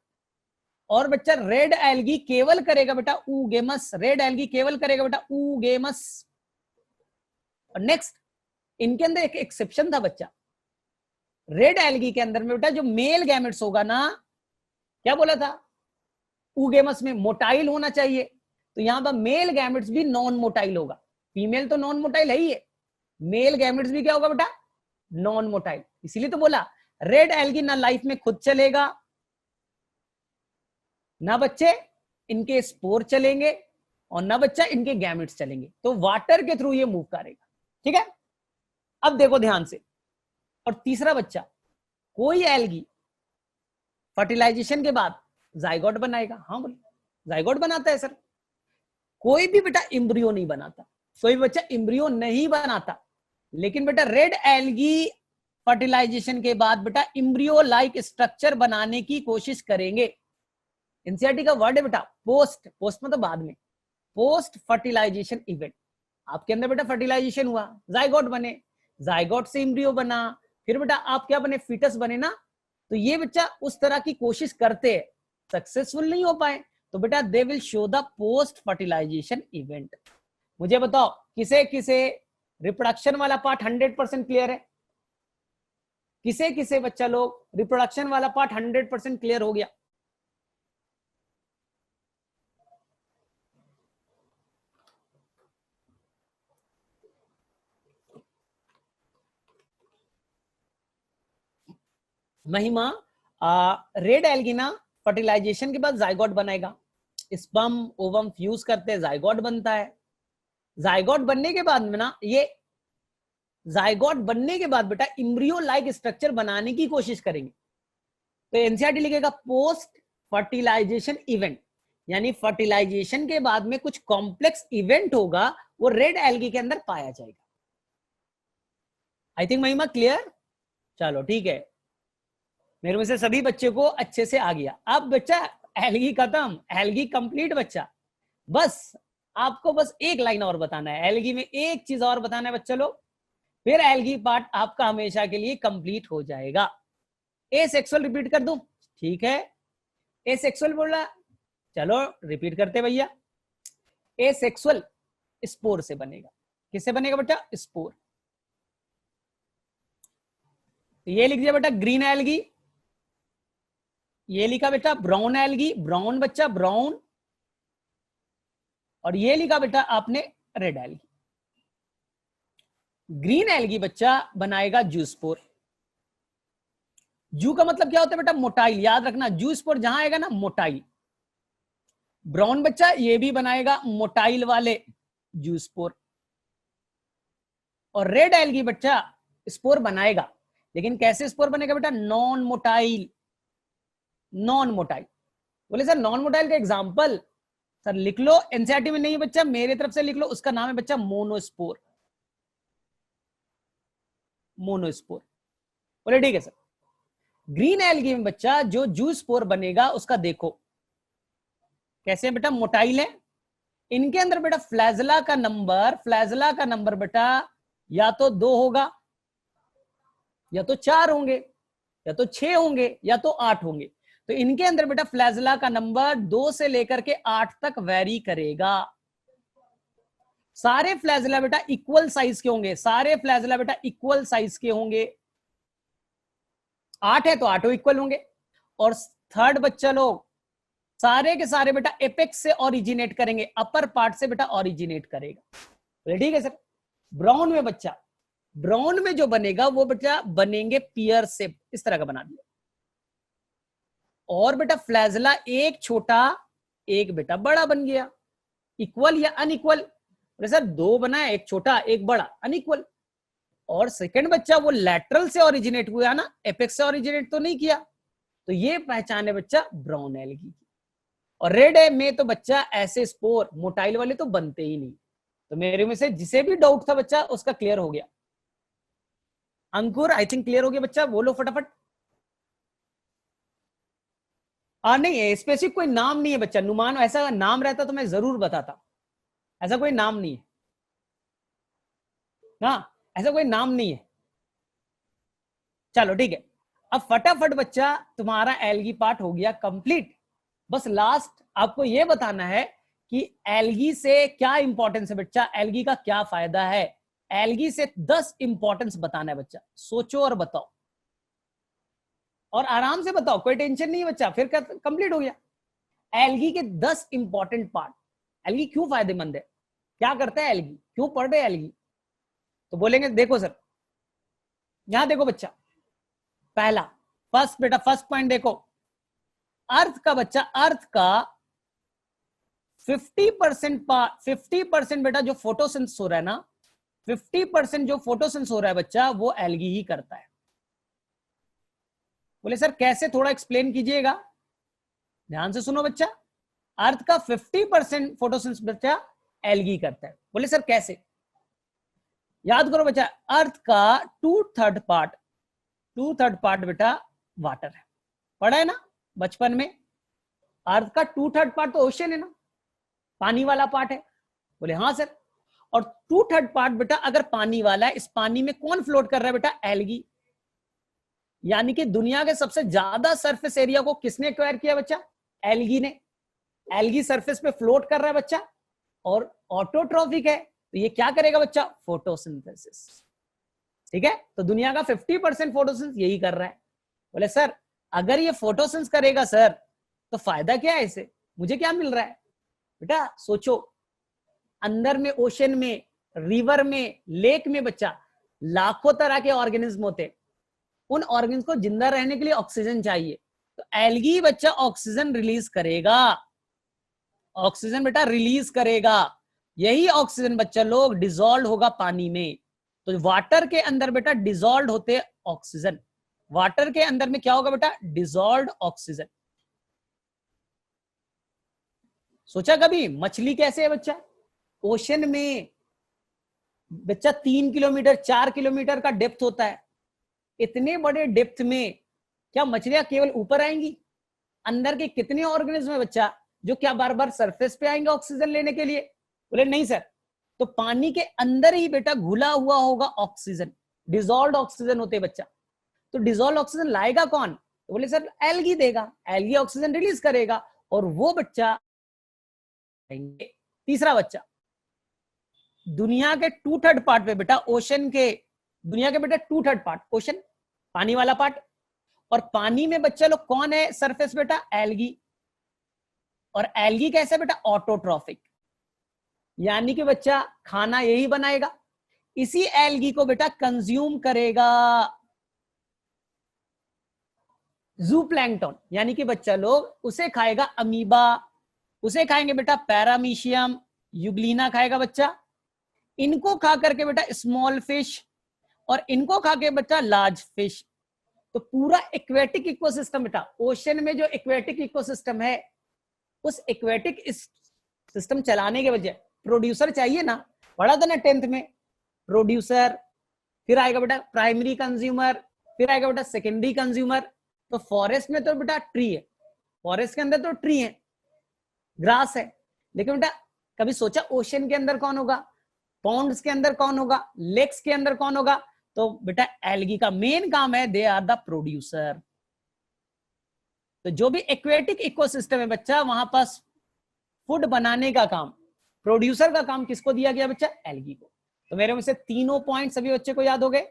और बच्चा रेड एल्गी केवल करेगा बेटा ऊगेमस, रेड एल्गी केवल करेगा बेटा ऊगेमस। और नेक्स्ट, इनके अंदर एक एक्सेप्शन था बच्चा, रेड एल्गी के अंदर में बेटा जो मेल गैमेट्स होगा ना, क्या बोला था? ऊगेमस में मोटाइल होना चाहिए, तो यहां पर मेल गैमेट्स भी नॉन मोटाइल होगा। फीमेल तो नॉन मोटाइल है ही है, मेल गैमेट्स भी क्या होगा बेटा? Non motile. इसीलिए तो बोला रेड एल्गी ना लाइफ में खुद चलेगा, ना बच्चे इनके स्पोर चलेंगे, और ना बच्चा इनके गैमेट्स चलेंगे, तो वाटर के थ्रू ये मूव करेगा। ठीक है, अब देखो ध्यान से। और तीसरा बच्चा, कोई एल्गी फर्टिलाइजेशन के बाद जाइगोट बनाएगा। हाँ बोले जाइगोट बनाता है सर। कोई भी बेटा इम्ब्रियो नहीं बनाता, कोई बच्चा इम्ब्रियो नहीं बनाता, लेकिन बेटा रेड एल्गी फर्टिलाइजेशन के बाद बेटा इम्ब्रियो लाइक स्ट्रक्चर बनाने की कोशिश करेंगे। एनसीईआरटी का वर्ड है बेटा पोस्ट, पोस्ट मतलब बाद में, पोस्ट फर्टिलाइजेशन इवेंट। आपके अंदर बेटा फर्टिलाइजेशन हुआ, जाइगोट बने, जाइगोट से इम्ब्रियो बना, फिर बेटा आप क्या बने? फीटस बने ना। तो ये बच्चा उस तरह की कोशिश करते हैं, सक्सेसफुल नहीं हो पाए, तो बेटा they will show the post fertilisation event. मुझे बताओ किसे किसे रिप्रोडक्शन वाला पार्ट 100% क्लियर है? किसे किसे बच्चा लोग रिप्रोडक्शन वाला पार्ट 100% क्लियर हो गया? महिमा, रेड एल्गी ना फर्टिलाइजेशन के बाद जाइगोट बनाएगा, स्पर्म ओवम फ्यूज करते हैं, जाइगोट बनता है। जाइगोट बनने के बाद में ना, ये जाइगोट बनने के बाद बेटा इम्ब्रियो लाइक स्ट्रक्चर बनाने की कोशिश करेंगे, तो एनसीईआरटी लिखेगा पोस्ट फर्टिलाइजेशन इवेंट, यानी फर्टिलाइजेशन के बाद में कुछ कॉम्प्लेक्स इवेंट होगा, वो रेड एल्गी के अंदर पाया जाएगा। आई थिंक महिमा क्लियर? चलो ठीक है, मेरे में से सभी बच्चे को अच्छे से आ गया। अब बच्चा एल्गी खत्म, एल्गी कंप्लीट बच्चा। बस आपको बस एक लाइन और बताना है, एल्गी में एक चीज और बताना है बच्चा लोग, फिर एल्गी पार्ट आपका हमेशा के लिए कंप्लीट हो जाएगा। ए सेक्सुअल रिपीट कर दूं? ठीक है, ए सेक्सुअल बोला, चलो रिपीट करते भैया। ए सेक्सुअल स्पोर से बनेगा। किससे बनेगा बेटा? स्पोर। ये लिख दिया बेटा ग्रीन एल्गी, ये लिखा बेटा ब्राउन एल्गी, ब्राउन बच्चा ब्राउन, और ये लिखा बेटा आपने रेड एल्गी। ग्रीन एल्गी बच्चा बनाएगा जू स्पोर। जू का मतलब क्या होता है बेटा? मोटाइल, याद रखना, जू स्पोर जहां आएगा ना मोटाइल। ब्राउन बच्चा ये भी बनाएगा मोटाइल वाले जू स्पोर, और रेड एल्गी बच्चा स्पोर बनाएगा, लेकिन कैसे स्पोर बनेगा बेटा? Non motile. नॉन मोटाइल बोले सर नॉन मोटाइल का एग्जांपल सर लिख लो, एनसीईआरटी में नहीं बच्चा, मेरे तरफ से लिख लो, उसका नाम है बच्चा मोनोस्पोर। मोनोस्पोर बोले ठीक है सर। ग्रीन एल्गी में बच्चा जो जू स्पोर बनेगा उसका देखो कैसे बेटा? मोटाइल है, इनके अंदर बेटा फ्लैजला का नंबर बेटा या तो 2 होगा, या तो 4 होंगे, या तो 6 होंगे, या तो 8 होंगे। तो इनके अंदर बेटा फ्लैजला का नंबर 2 से लेकर के 8 तक वेरी करेगा। सारे फ्लैजला बेटा इक्वल साइज के होंगे, सारे फ्लैजला बेटा इक्वल साइज के होंगे। 8 है तो 8 इक्वल होंगे। और थर्ड बच्चा लोग सारे के सारे बेटा एपेक्स से ओरिजिनेट करेंगे, अपर पार्ट से बेटा ओरिजिनेट करेगा। ठीक है सर। ब्राउन में बच्चा, ब्राउन में जो बनेगा वो बेटा बनेंगे पियर शेप, इस तरह का बना दिया। और बेटा फ्लैजला एक छोटा एक बेटा बड़ा बन गया। इक्वल या अनइक्वल? सर 2 बना है, एक छोटा एक बड़ा, अनइक्वल। और सेकंड बच्चा वो लैटरल से ओरिजिनेट हुआ ना, एपेक्स से ओरिजिनेट तो नहीं किया, तो ये पहचान है बच्चा ब्राउन एल्गी की। और रेड है में तो बच्चा ऐसे स्पोर मोटाइल वाले तो बनते ही नहीं। तो मेरे में से जिसे भी डाउट था बच्चा उसका क्लियर हो गया। अंकुर आई थिंक क्लियर हो गया बच्चा, बोलो फटाफट। नहीं है स्पेसिफिक कोई नाम नहीं है बच्चा, नुमान ऐसा नाम रहता तो मैं जरूर बताता, ऐसा कोई नाम नहीं है ना, ऐसा कोई नाम नहीं है। चलो ठीक है, अब फटाफट बच्चा तुम्हारा एल्गी पार्ट हो गया कंप्लीट। बस लास्ट आपको यह बताना है कि एल्गी से क्या इंपॉर्टेंस है बच्चा, एल्गी का क्या फायदा है। एल्गी से 10 इंपॉर्टेंस बताना है बच्चा, सोचो और बताओ, और आराम से बताओ, कोई टेंशन नहीं है बच्चा, फिर कंप्लीट हो गया। एल्गी के 10 इंपॉर्टेंट पार्ट। एल्गी क्यों फायदेमंद है, क्या करता है एल्गी, क्यों पढ़ रहे एल्गी, तो बोलेंगे देखो सर, यहां देखो बच्चा, पहला फर्स्ट बेटा फर्स्ट पॉइंट देखो, अर्थ का बच्चा, अर्थ का 50% बेटा जो फोटोसिंथेसिस हो रहा है ना, 50% जो फोटोसिंथेसिस हो रहा है बच्चा वो एल्गी ही करता है। बोले सर कैसे, थोड़ा एक्सप्लेन कीजिएगा, ध्यान से सुनो बच्चा। अर्थ का 50% फोटोसिंथेसिस बच्चा एल्गी करता है। बोले सर कैसे, याद करो बच्चा, अर्थ का 2/3 पार्ट बेटा वाटर है, पढ़ा है ना बचपन में। अर्थ का 2/3 पार्ट तो ओशन है ना, पानी वाला पार्ट है। बोले हाँ सर, और 2/3 पार्ट बेटा अगर पानी वाला है, इस पानी में कौन फ्लोट कर रहा है बेटा, एल्गी। यानी कि दुनिया के सबसे ज्यादा सरफेस एरिया को किसने एक्वायर किया बच्चा, एल्गी ने। एल्गी सरफेस पे फ्लोट कर रहा है बच्चा, और ऑटोट्रॉफिक है, तो ये क्या करेगा बच्चा, फोटोसिंथेसिस। ठीक है, तो दुनिया का 50% फोटोसिंथेसिस यही कर रहा है। बोले सर अगर ये फोटोसिंथेसिस करेगा सर तो फायदा क्या है इसे, मुझे क्या मिल रहा है। बेटा सोचो, अंदर में ओशन में, रिवर में, लेक में बच्चा लाखों तरह के ऑर्गेनिज्म होते, उन ऑर्गेनिज्म को जिंदा रहने के लिए ऑक्सीजन चाहिए, तो एल्गी बच्चा ऑक्सीजन रिलीज करेगा, ऑक्सीजन बेटा रिलीज करेगा। यही ऑक्सीजन बच्चा लोग डिसॉल्व होगा पानी में। तो वाटर के अंदर बेटा डिसॉल्व होते ऑक्सीजन, वाटर के अंदर में क्या होगा बेटा, डिसॉल्व ऑक्सीजन। सोचा कभी मछली कैसे है बच्चा, ओशन में बच्चा 3 किलोमीटर 4 किलोमीटर का डेप्थ होता है, इतने बड़े डेप्थ में क्या मछलियां केवल ऊपर आएंगी, अंदर के कितने ऑर्गेनिज्म है बच्चा जो क्या बार बार सरफेस पे आएंगे ऑक्सीजन लेने के लिए। बोले नहीं सर, तो पानी के अंदर ही बेटा घुला हुआ होगा ऑक्सीजन, डिसॉल्व ऑक्सीजन होते बच्चा। तो डिसॉल्व ऑक्सीजन लाएगा कौन, तो बोले सर एल्गी देगा, एल्गी ऑक्सीजन रिलीज करेगा, और वो बच्चा। तीसरा बच्चा, दुनिया के 2/3 पार्ट पे बेटा ओशन के, दुनिया के बेटा 2/3 पार्ट ओशन, पानी वाला पार्ट, और पानी में बच्चा लोग कौन है सरफेस बेटा, एल्गी। और एल्गी कैसे बेटा, ऑटोट्रॉफिक, यानी कि बच्चा खाना यही बनाएगा, इसी एल्गी को बेटा कंज्यूम करेगा जूप्लैंक्टन, यानी कि बच्चा लोग उसे खाएगा, अमीबा उसे खाएंगे बेटा, पैरामीशियम, यूग्लिना खाएगा बच्चा, इनको खा करके बेटा स्मॉल फिश, और इनको खा के बच्चा लार्ज फिश। तो पूरा एक्वेटिक इकोसिस्टम बेटा, ओशन में जो एक्वेटिक इकोसिस्टम है, उस एक्वेटिक सिस्टम चलाने के वजह प्रोड्यूसर चाहिए ना, पढ़ा था ना 10th में, प्रोड्यूसर, फिर आएगा बेटा प्राइमरी कंज्यूमर, फिर आएगा बेटा सेकेंडरी कंज्यूमर। तो फॉरेस्ट में तो बेटा ट्री है, फॉरेस्ट के अंदर तो ट्री है, ग्रास है, लेकिन बेटा कभी सोचा ओशन के अंदर कौन होगा, पॉन्ड्स के अंदर कौन होगा, लेक्स के अंदर कौन होगा, तो बेटा एल्गी का मेन काम है, दे आर द प्रोड्यूसर। तो जो भी एक्वेटिक इकोसिस्टम है बच्चा, वहां पास फूड बनाने का काम, प्रोड्यूसर का काम किसको दिया गया बच्चा, एल्गी को। तो मेरे में से तीनों पॉइंट सभी बच्चे को याद हो गए।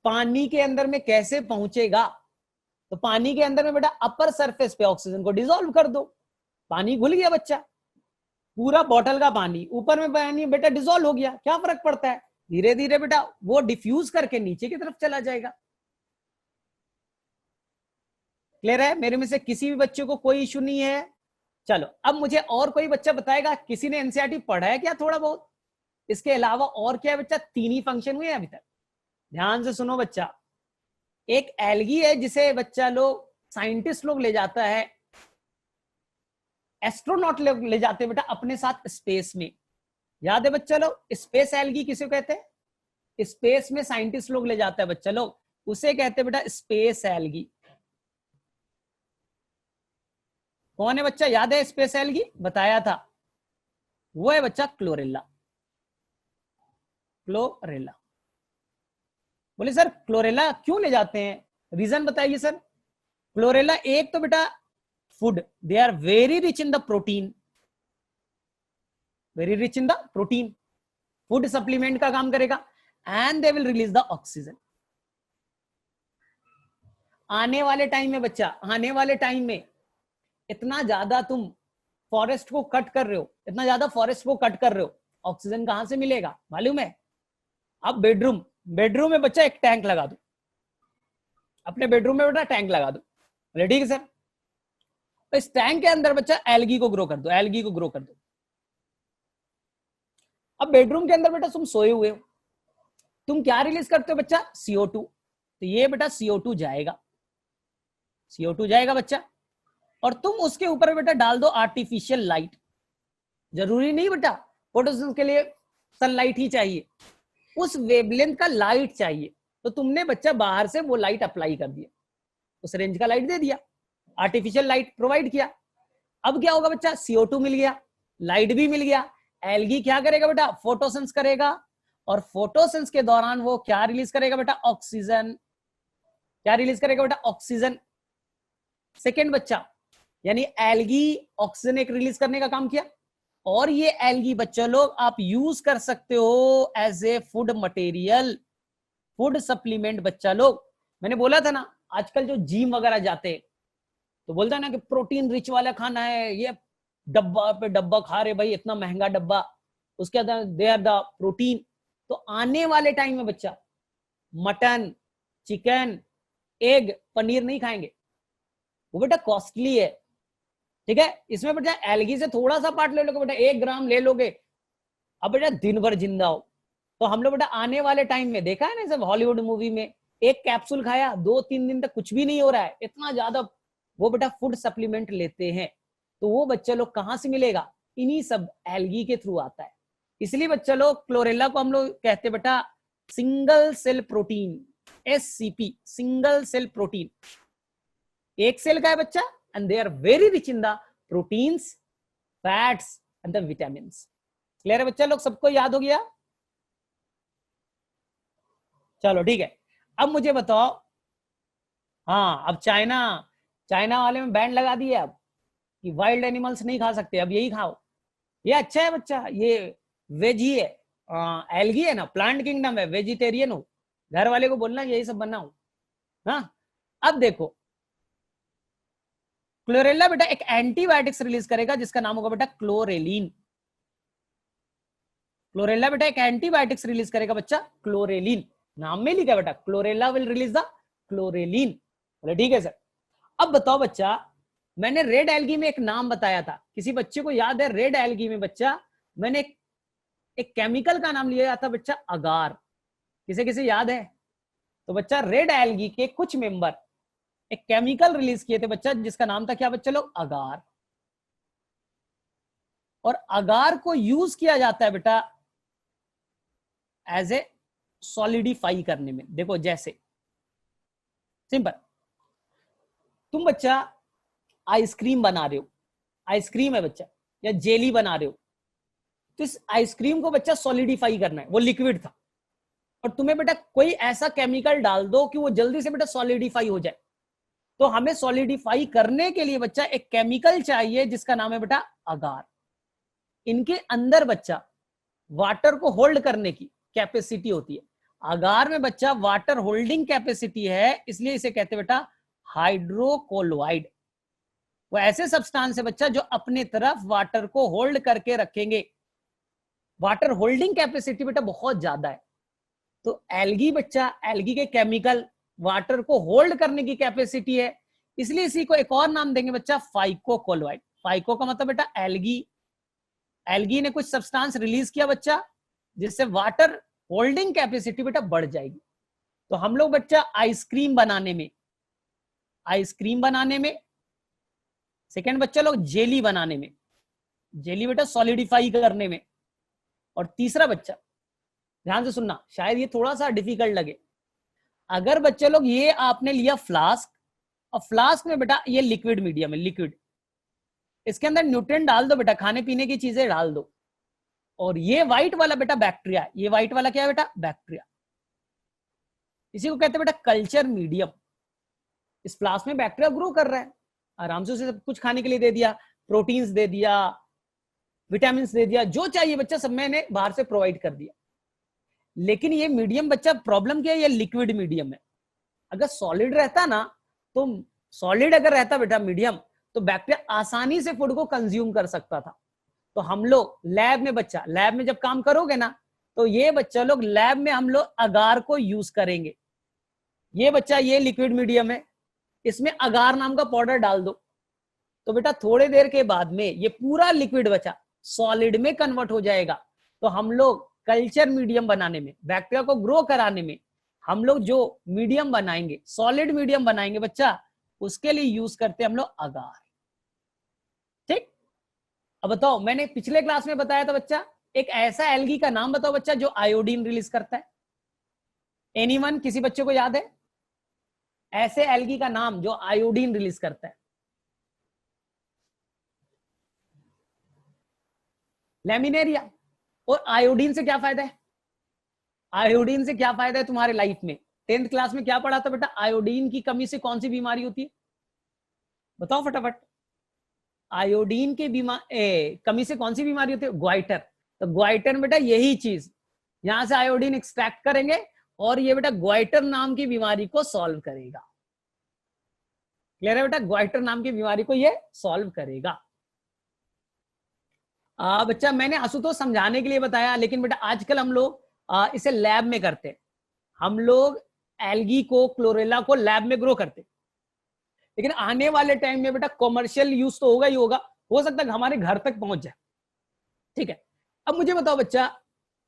पानी के अंदर में कैसे पहुंचेगा, तो पानी के अंदर में बेटा अपर सरफेस पे ऑक्सीजन को डिसॉल्व कर दो, पानी घुल गया बच्चा, पूरा बॉटल का पानी ऊपर में पानी बेटा डिसॉल्व हो गया, क्या फर्क पड़ता है, धीरे धीरे बेटा वो डिफ्यूज करके नीचे की तरफ चला जाएगा। क्लियर है, मेरे में से किसी भी बच्चे को कोई इश्यू नहीं है, चलो अब मुझे और कोई बच्चा बताएगा, किसी ने एनसीईआरटी पढ़ा है क्या थोड़ा बहुत? इसके अलावा और क्या है बच्चा? 3 ही फंक्शन हुए अभी तक। ध्यान से सुनो बच्चा, एक एल्गी है जिसे बच्चा लोग, साइंटिस्ट लोग ले जाता है, एस्ट्रोनॉट लोग ले जाते हैं बेटा अपने साथ स्पेस में। याद है बच्चा लोग, स्पेस एल्गी किसे कहते हैं? स्पेस में साइंटिस्ट लोग ले जाता है बच्चा लोग, उसे कहते हैं बेटा स्पेस एल्गी। कौन है बच्चा, याद है स्पेस एल्गी? बताया था, वो है बच्चा क्लोरेला। क्लोरेला। बोले सर क्लोरेला क्यों ले जाते हैं, रीजन बताइए सर। क्लोरेला एक तो बेटा food, they are very rich in the protein, very rich in the protein, food supplement का काम करेगा, and they will release the oxygen. आने वाले टाइम में बच्चा, आने वाले टाइम में इतना ज्यादा तुम फॉरेस्ट को कट कर रहे हो, इतना ज्यादा फॉरेस्ट को कट कर रहे हो, ऑक्सीजन कहां से मिलेगा मालूम है? अब बेडरूम, बेडरूम में बच्चा एक टैंक लगा दो, अपने बेडरूम में बेटा टैंक लगा दो, ठीक है सर। तो इस टैंक के अंदर बच्चा एल्गी को ग्रो कर दो, एल्गी को ग्रो कर दो। अब बेडरूम के अंदर बेटा तुम सोए हुए हो, तुम क्या रिलीज करते हो बच्चा? CO2। तो ये बेटा CO2 जाएगा, CO2 जाएगा बच्चा, और तुम उसके ऊपर बेटा डाल दो आर्टिफिशियल लाइट। जरूरी नहीं बेटा फोटोसिंथेसिस के लिए सनलाइट ही चाहिए, उस वेवलेंथ का लाइट चाहिए, तो तुमने बच्चा बाहर से वो लाइट अप्लाई कर दिया, उस रेंज का लाइट दे दिया, आर्टिफिशियल लाइट प्रोवाइड किया। अब क्या होगा बच्चा? CO2 मिल गया, लाइट भी मिल गया, एल्गी क्या करेगा बेटा? फोटोसिंथेसिस करेगा, और फोटोसिंथेसिस के दौरान वो क्या रिलीज करेगा बेटा? ऑक्सीजन। क्या रिलीज करेगा बेटा? ऑक्सीजन। सेकेंड बच्चा, यानी एल्गी ऑक्सीजन एक रिलीज करने का काम किया, और ये एल्गी बच्चा लोग आप यूज कर सकते हो as a food material, food supplement बच्चा लोग। मैंने बोला था ना, आजकल जो जिम वगैरह जाते तो बोलता है ना कि प्रोटीन रिच वाला खाना है, ये डब्बा पे डब्बा खा रहे भाई, इतना महंगा डब्बा, उसके अंदर दे आर द प्रोटीन। तो आने वाले टाइम में बच्चा मटन, चिकन, एग, पनीर नहीं खाएंगे, वो बेटा कॉस्टली है, ठीक है। इसमें बेटा एल्गी से थोड़ा सा पार्ट ले लोगे बेटा, 1 ग्राम ले लोगे, अब बेटा दिन भर जिंदा हो। तो हम लोग बेटा आने वाले टाइम में देखा है ना सब हॉलीवुड मूवी में, एक कैप्सूल खाया 2-3 दिन तक कुछ भी नहीं हो रहा है, इतना ज्यादा वो बेटा फूड सप्लीमेंट लेते हैं। तो वो बच्चे लोग कहां से मिलेगा? इन्हीं सब एल्गी के थ्रू आता है। इसलिए बच्चा लोग क्लोरेला को हम लोग कहते हैं बेटा single cell protein, SCP, single cell protein. एक सेल का है बच्चा, and they are very rich in the proteins, fats and the vitamins. Clear है बच्चा लोग? सबको याद हो गया? चलो ठीक है, अब मुझे बताओ, हाँ अब चाइना वाले में बैंड लगा दिए अब कि वाइल्ड एनिमल्स नहीं खा सकते, अब यही खाओ। ये अच्छा है बच्चा, ये वेज ही है, एल्गी है ना, प्लांट किंगडम है, वेजिटेरियन हो, घर वाले को बोलना यही सब बनना हो। हाँ अब देखो, क्लोरेला बेटा एक एंटीबायोटिक्स रिलीज करेगा जिसका नाम होगा बेटा क्लोरेलिन। क्लोरेला बेटा एक एंटीबायोटिक्स रिलीज करेगा बच्चा, क्लोरेलिन, नाम में लिखा बेटा क्लोरेला विल रिलीज द क्लोरेलिन। बोले ठीक है सर। अब बताओ बच्चा, मैंने रेड एल्गी में एक नाम बताया था, किसी बच्चे को याद है? रेड एल्गी में बच्चा मैंने एक केमिकल का नाम लिया था बच्चा, अगार। किसे किसे याद है? तो बच्चा रेड एल्गी के कुछ मेंबर एक केमिकल रिलीज किए थे बच्चा, जिसका नाम था क्या बच्चा लोग? अगार। और अगार को यूज किया जाता है बेटा एज ए सॉलिडिफाई करने में। देखो जैसे सिंपल, तुम बच्चा आइसक्रीम बना रहे हो, आइसक्रीम है बच्चा, या जेली बना रहे हो, तो इस आइसक्रीम को बच्चा सॉलिडिफाई करना है, वो लिक्विड था, और तुम्हें बेटा कोई ऐसा केमिकल डाल दो कि वो जल्दी से बेटा सॉलिडिफाई हो जाए। तो हमें सॉलिडिफाई करने के लिए बच्चा एक केमिकल चाहिए जिसका नाम है बेटा अगार। इनके अंदर बच्चा वाटर को होल्ड करने की कैपेसिटी होती है, अगार में बच्चा वाटर होल्डिंग कैपेसिटी है, इसलिए इसे कहते हैं बेटा हाइड्रोकोलोइड। वो ऐसे सब्सटेंस है बच्चा जो अपने तरफ वाटर को होल्ड करके रखेंगे, वाटर होल्डिंग कैपेसिटी बेटा बहुत ज्यादा है। तो एल्गी बच्चा, एल्गी के केमिकल वाटर को होल्ड करने की कैपेसिटी है, इसलिए इसी को एक और नाम देंगे बच्चा फाइकोकोलोइड। फाइको का मतलब बेटा एल्गी। एल्गी ने कुछ सब्सटेंस रिलीज किया बच्चा, जिससे वाटर होल्डिंग कैपेसिटी बेटा बढ़ जाएगी। तो हम लोग बच्चा आइसक्रीम बनाने में, सेकेंड बच्चा लोग जेली बनाने में, जेली बेटा सॉलिडिफाई करने में, और तीसरा बच्चा ध्यान से सुनना, शायद ये थोड़ा सा डिफिकल्ट लगे, अगर बच्चे लोग ये आपने लिया फ्लास्क, और फ्लास्क में बेटा ये लिक्विड मीडियम है, लिक्विड, इसके अंदर न्यूट्रिएंट डाल दो बेटा, खाने पीने की चीजें डाल दो, और ये व्हाइट वाला बेटा बैक्टीरिया, ये व्हाइट वाला क्या है बेटा, बैक्टीरिया, इसी को कहते हैं बेटा कल्चर मीडियम। इस फ्लास्क में बैक्टीरिया ग्रो कर रहा है, आराम से उसे सब कुछ खाने के लिए दे दिया, प्रोटीन्स दे दिया, विटामिन दे दिया, जो चाहिए बच्चा सब मैंने बाहर से प्रोवाइड कर दिया। लेकिन ये मीडियम बच्चा प्रॉब्लम क्या है, ये लिक्विड मीडियम है। अगर सॉलिड रहता ना, तो सॉलिड अगर रहता बेटा मीडियम, तो बैक्टीरिया आसानी से फूड को कंज्यूम कर सकता था। तो हम लोग लैब में बच्चा, लैब में जब काम करोगे ना, तो ये बच्चा लोग लैब में हम लोग अगार को यूज करेंगे। ये बच्चा ये लिक्विड मीडियम है, इसमें अगार नाम का पाउडर डाल दो, तो बेटा थोड़े देर के बाद में ये पूरा लिक्विड बचा सॉलिड में कन्वर्ट हो जाएगा। तो हम लोग कल्चर मीडियम बनाने में, बैक्टीरिया को ग्रो कराने में, हम लोग जो मीडियम बनाएंगे, सॉलिड मीडियम बनाएंगे बच्चा, उसके लिए यूज करते हैं हम लोग अगार। ठीक, अब बताओ, मैंने पिछले क्लास में बताया था बच्चा, एक ऐसा एल्गी का नाम बताओ बच्चा जो आयोडीन रिलीज करता है। एनीवन, किसी बच्चे को याद है ऐसे एल्गी का नाम जो आयोडीन रिलीज करता है? लैमिनेरिया। और आयोडीन से क्या फायदा है? आयोडीन से क्या फायदा है तुम्हारे लाइफ में? 10th क्लास में क्या पढ़ा था बेटा? आयोडीन की कमी से कौन सी बीमारी होती है, बताओ फटाफट। आयोडीन की कमी से कौन सी बीमारी होती है? ग्वाइटर। तो ग्वाइटर बेटा यही चीज, यहां से आयोडीन एक्सट्रैक्ट करेंगे और ये बेटा ग्वाइटर नाम की बीमारी को सॉल्व करेगा। क्लियर है बेटा? ग्वाइटर नाम की बीमारी को ये सॉल्व करेगा। बच्चा मैंने आशुतोष समझाने के लिए बताया, लेकिन बेटा आजकल हम लोग इसे लैब में करते हैं। हम लोग एल्गी को, क्लोरेला को लैब में ग्रो करते, लेकिन आने वाले टाइम में बेटा कॉमर्शियल यूज तो होगा ही होगा, हो सकता है हमारे घर तक पहुंच जाए। ठीक है, अब मुझे बताओ बच्चा,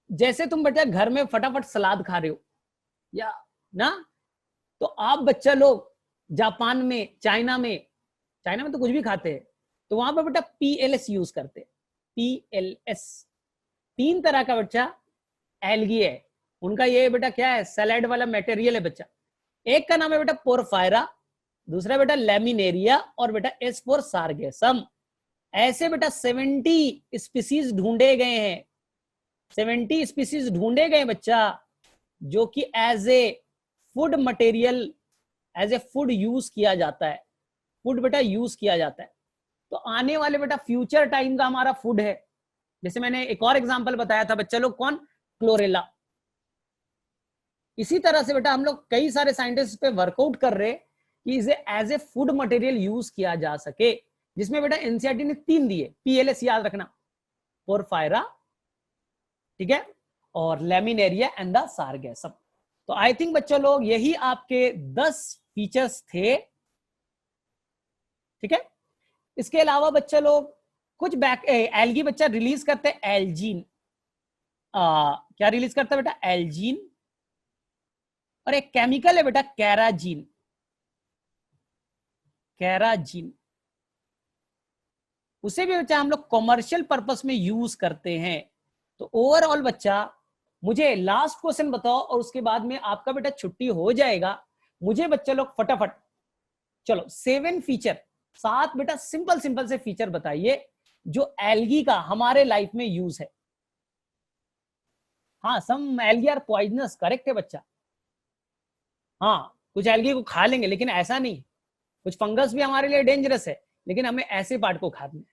जैसे तुम बेटा घर में फटाफट सलाद खा रहे हो या ना, तो आप बच्चा लोग जापान में, चाइना में तो कुछ भी खाते हैं, तो वहां पर बेटा PLS यूज करते हैं। PLS 3 तरह का बच्चा एल्गी है, उनका ये बेटा क्या है, सैलेड वाला मटेरियल है बच्चा। एक का नाम है बेटा पोरफायरा, दूसरा बेटा लैमिनेरिया, और बेटा S फॉर सार्गेसम। ऐसे बेटा 70 स्पीसीज ढूंढे गए हैं, 70 स्पीसीज ढूंढे गए बच्चा, जो कि as a food material, as a food use किया जाता है, फूड बेटा यूज किया जाता है। तो आने वाले बेटा फ्यूचर टाइम का हमारा फूड है। जैसे मैंने एक और एग्जांपल बताया था बच्चा लोग, कौन? क्लोरेला। इसी तरह से बेटा हम लोग कई सारे साइंटिस्ट पे वर्कआउट कर रहे कि इसे as a food material use किया जा सके, जिसमें बेटा एनसीईआरटी ने 3 दिए। PLS याद रखना, पोरफायरा, ठीक है, और लैमिनेरिया एंड द सार्गेसम। तो आई थिंक बच्चा लोग यही आपके 10 फीचर्स थे। ठीक है, इसके अलावा बच्चा लोग कुछ एल्गी बच्चा रिलीज करते हैं एल्जीन। क्या रिलीज करता है बेटा? एल्जीन। और एक केमिकल है बेटा कैराजीन, कैराजीन। उसे भी बच्चा हम लोग कॉमर्शियल पर्पस में यूज करते हैं। तो ओवरऑल बच्चा मुझे लास्ट क्वेश्चन बताओ, और उसके बाद में आपका बेटा छुट्टी हो जाएगा। मुझे बच्चा लोग फटाफट चलो 7 फीचर, 7 बेटा सिंपल सिंपल से फीचर बताइए जो एल्गी का हमारे लाइफ में यूज है। हाँ, सम एल्गी आर पॉइजनस, करेक्ट है बच्चा। हाँ, कुछ एल्गी को खा लेंगे, लेकिन ऐसा नहीं, कुछ फंगस भी हमारे लिए डेंजरस है, लेकिन हमें ऐसे पार्ट को खाना है।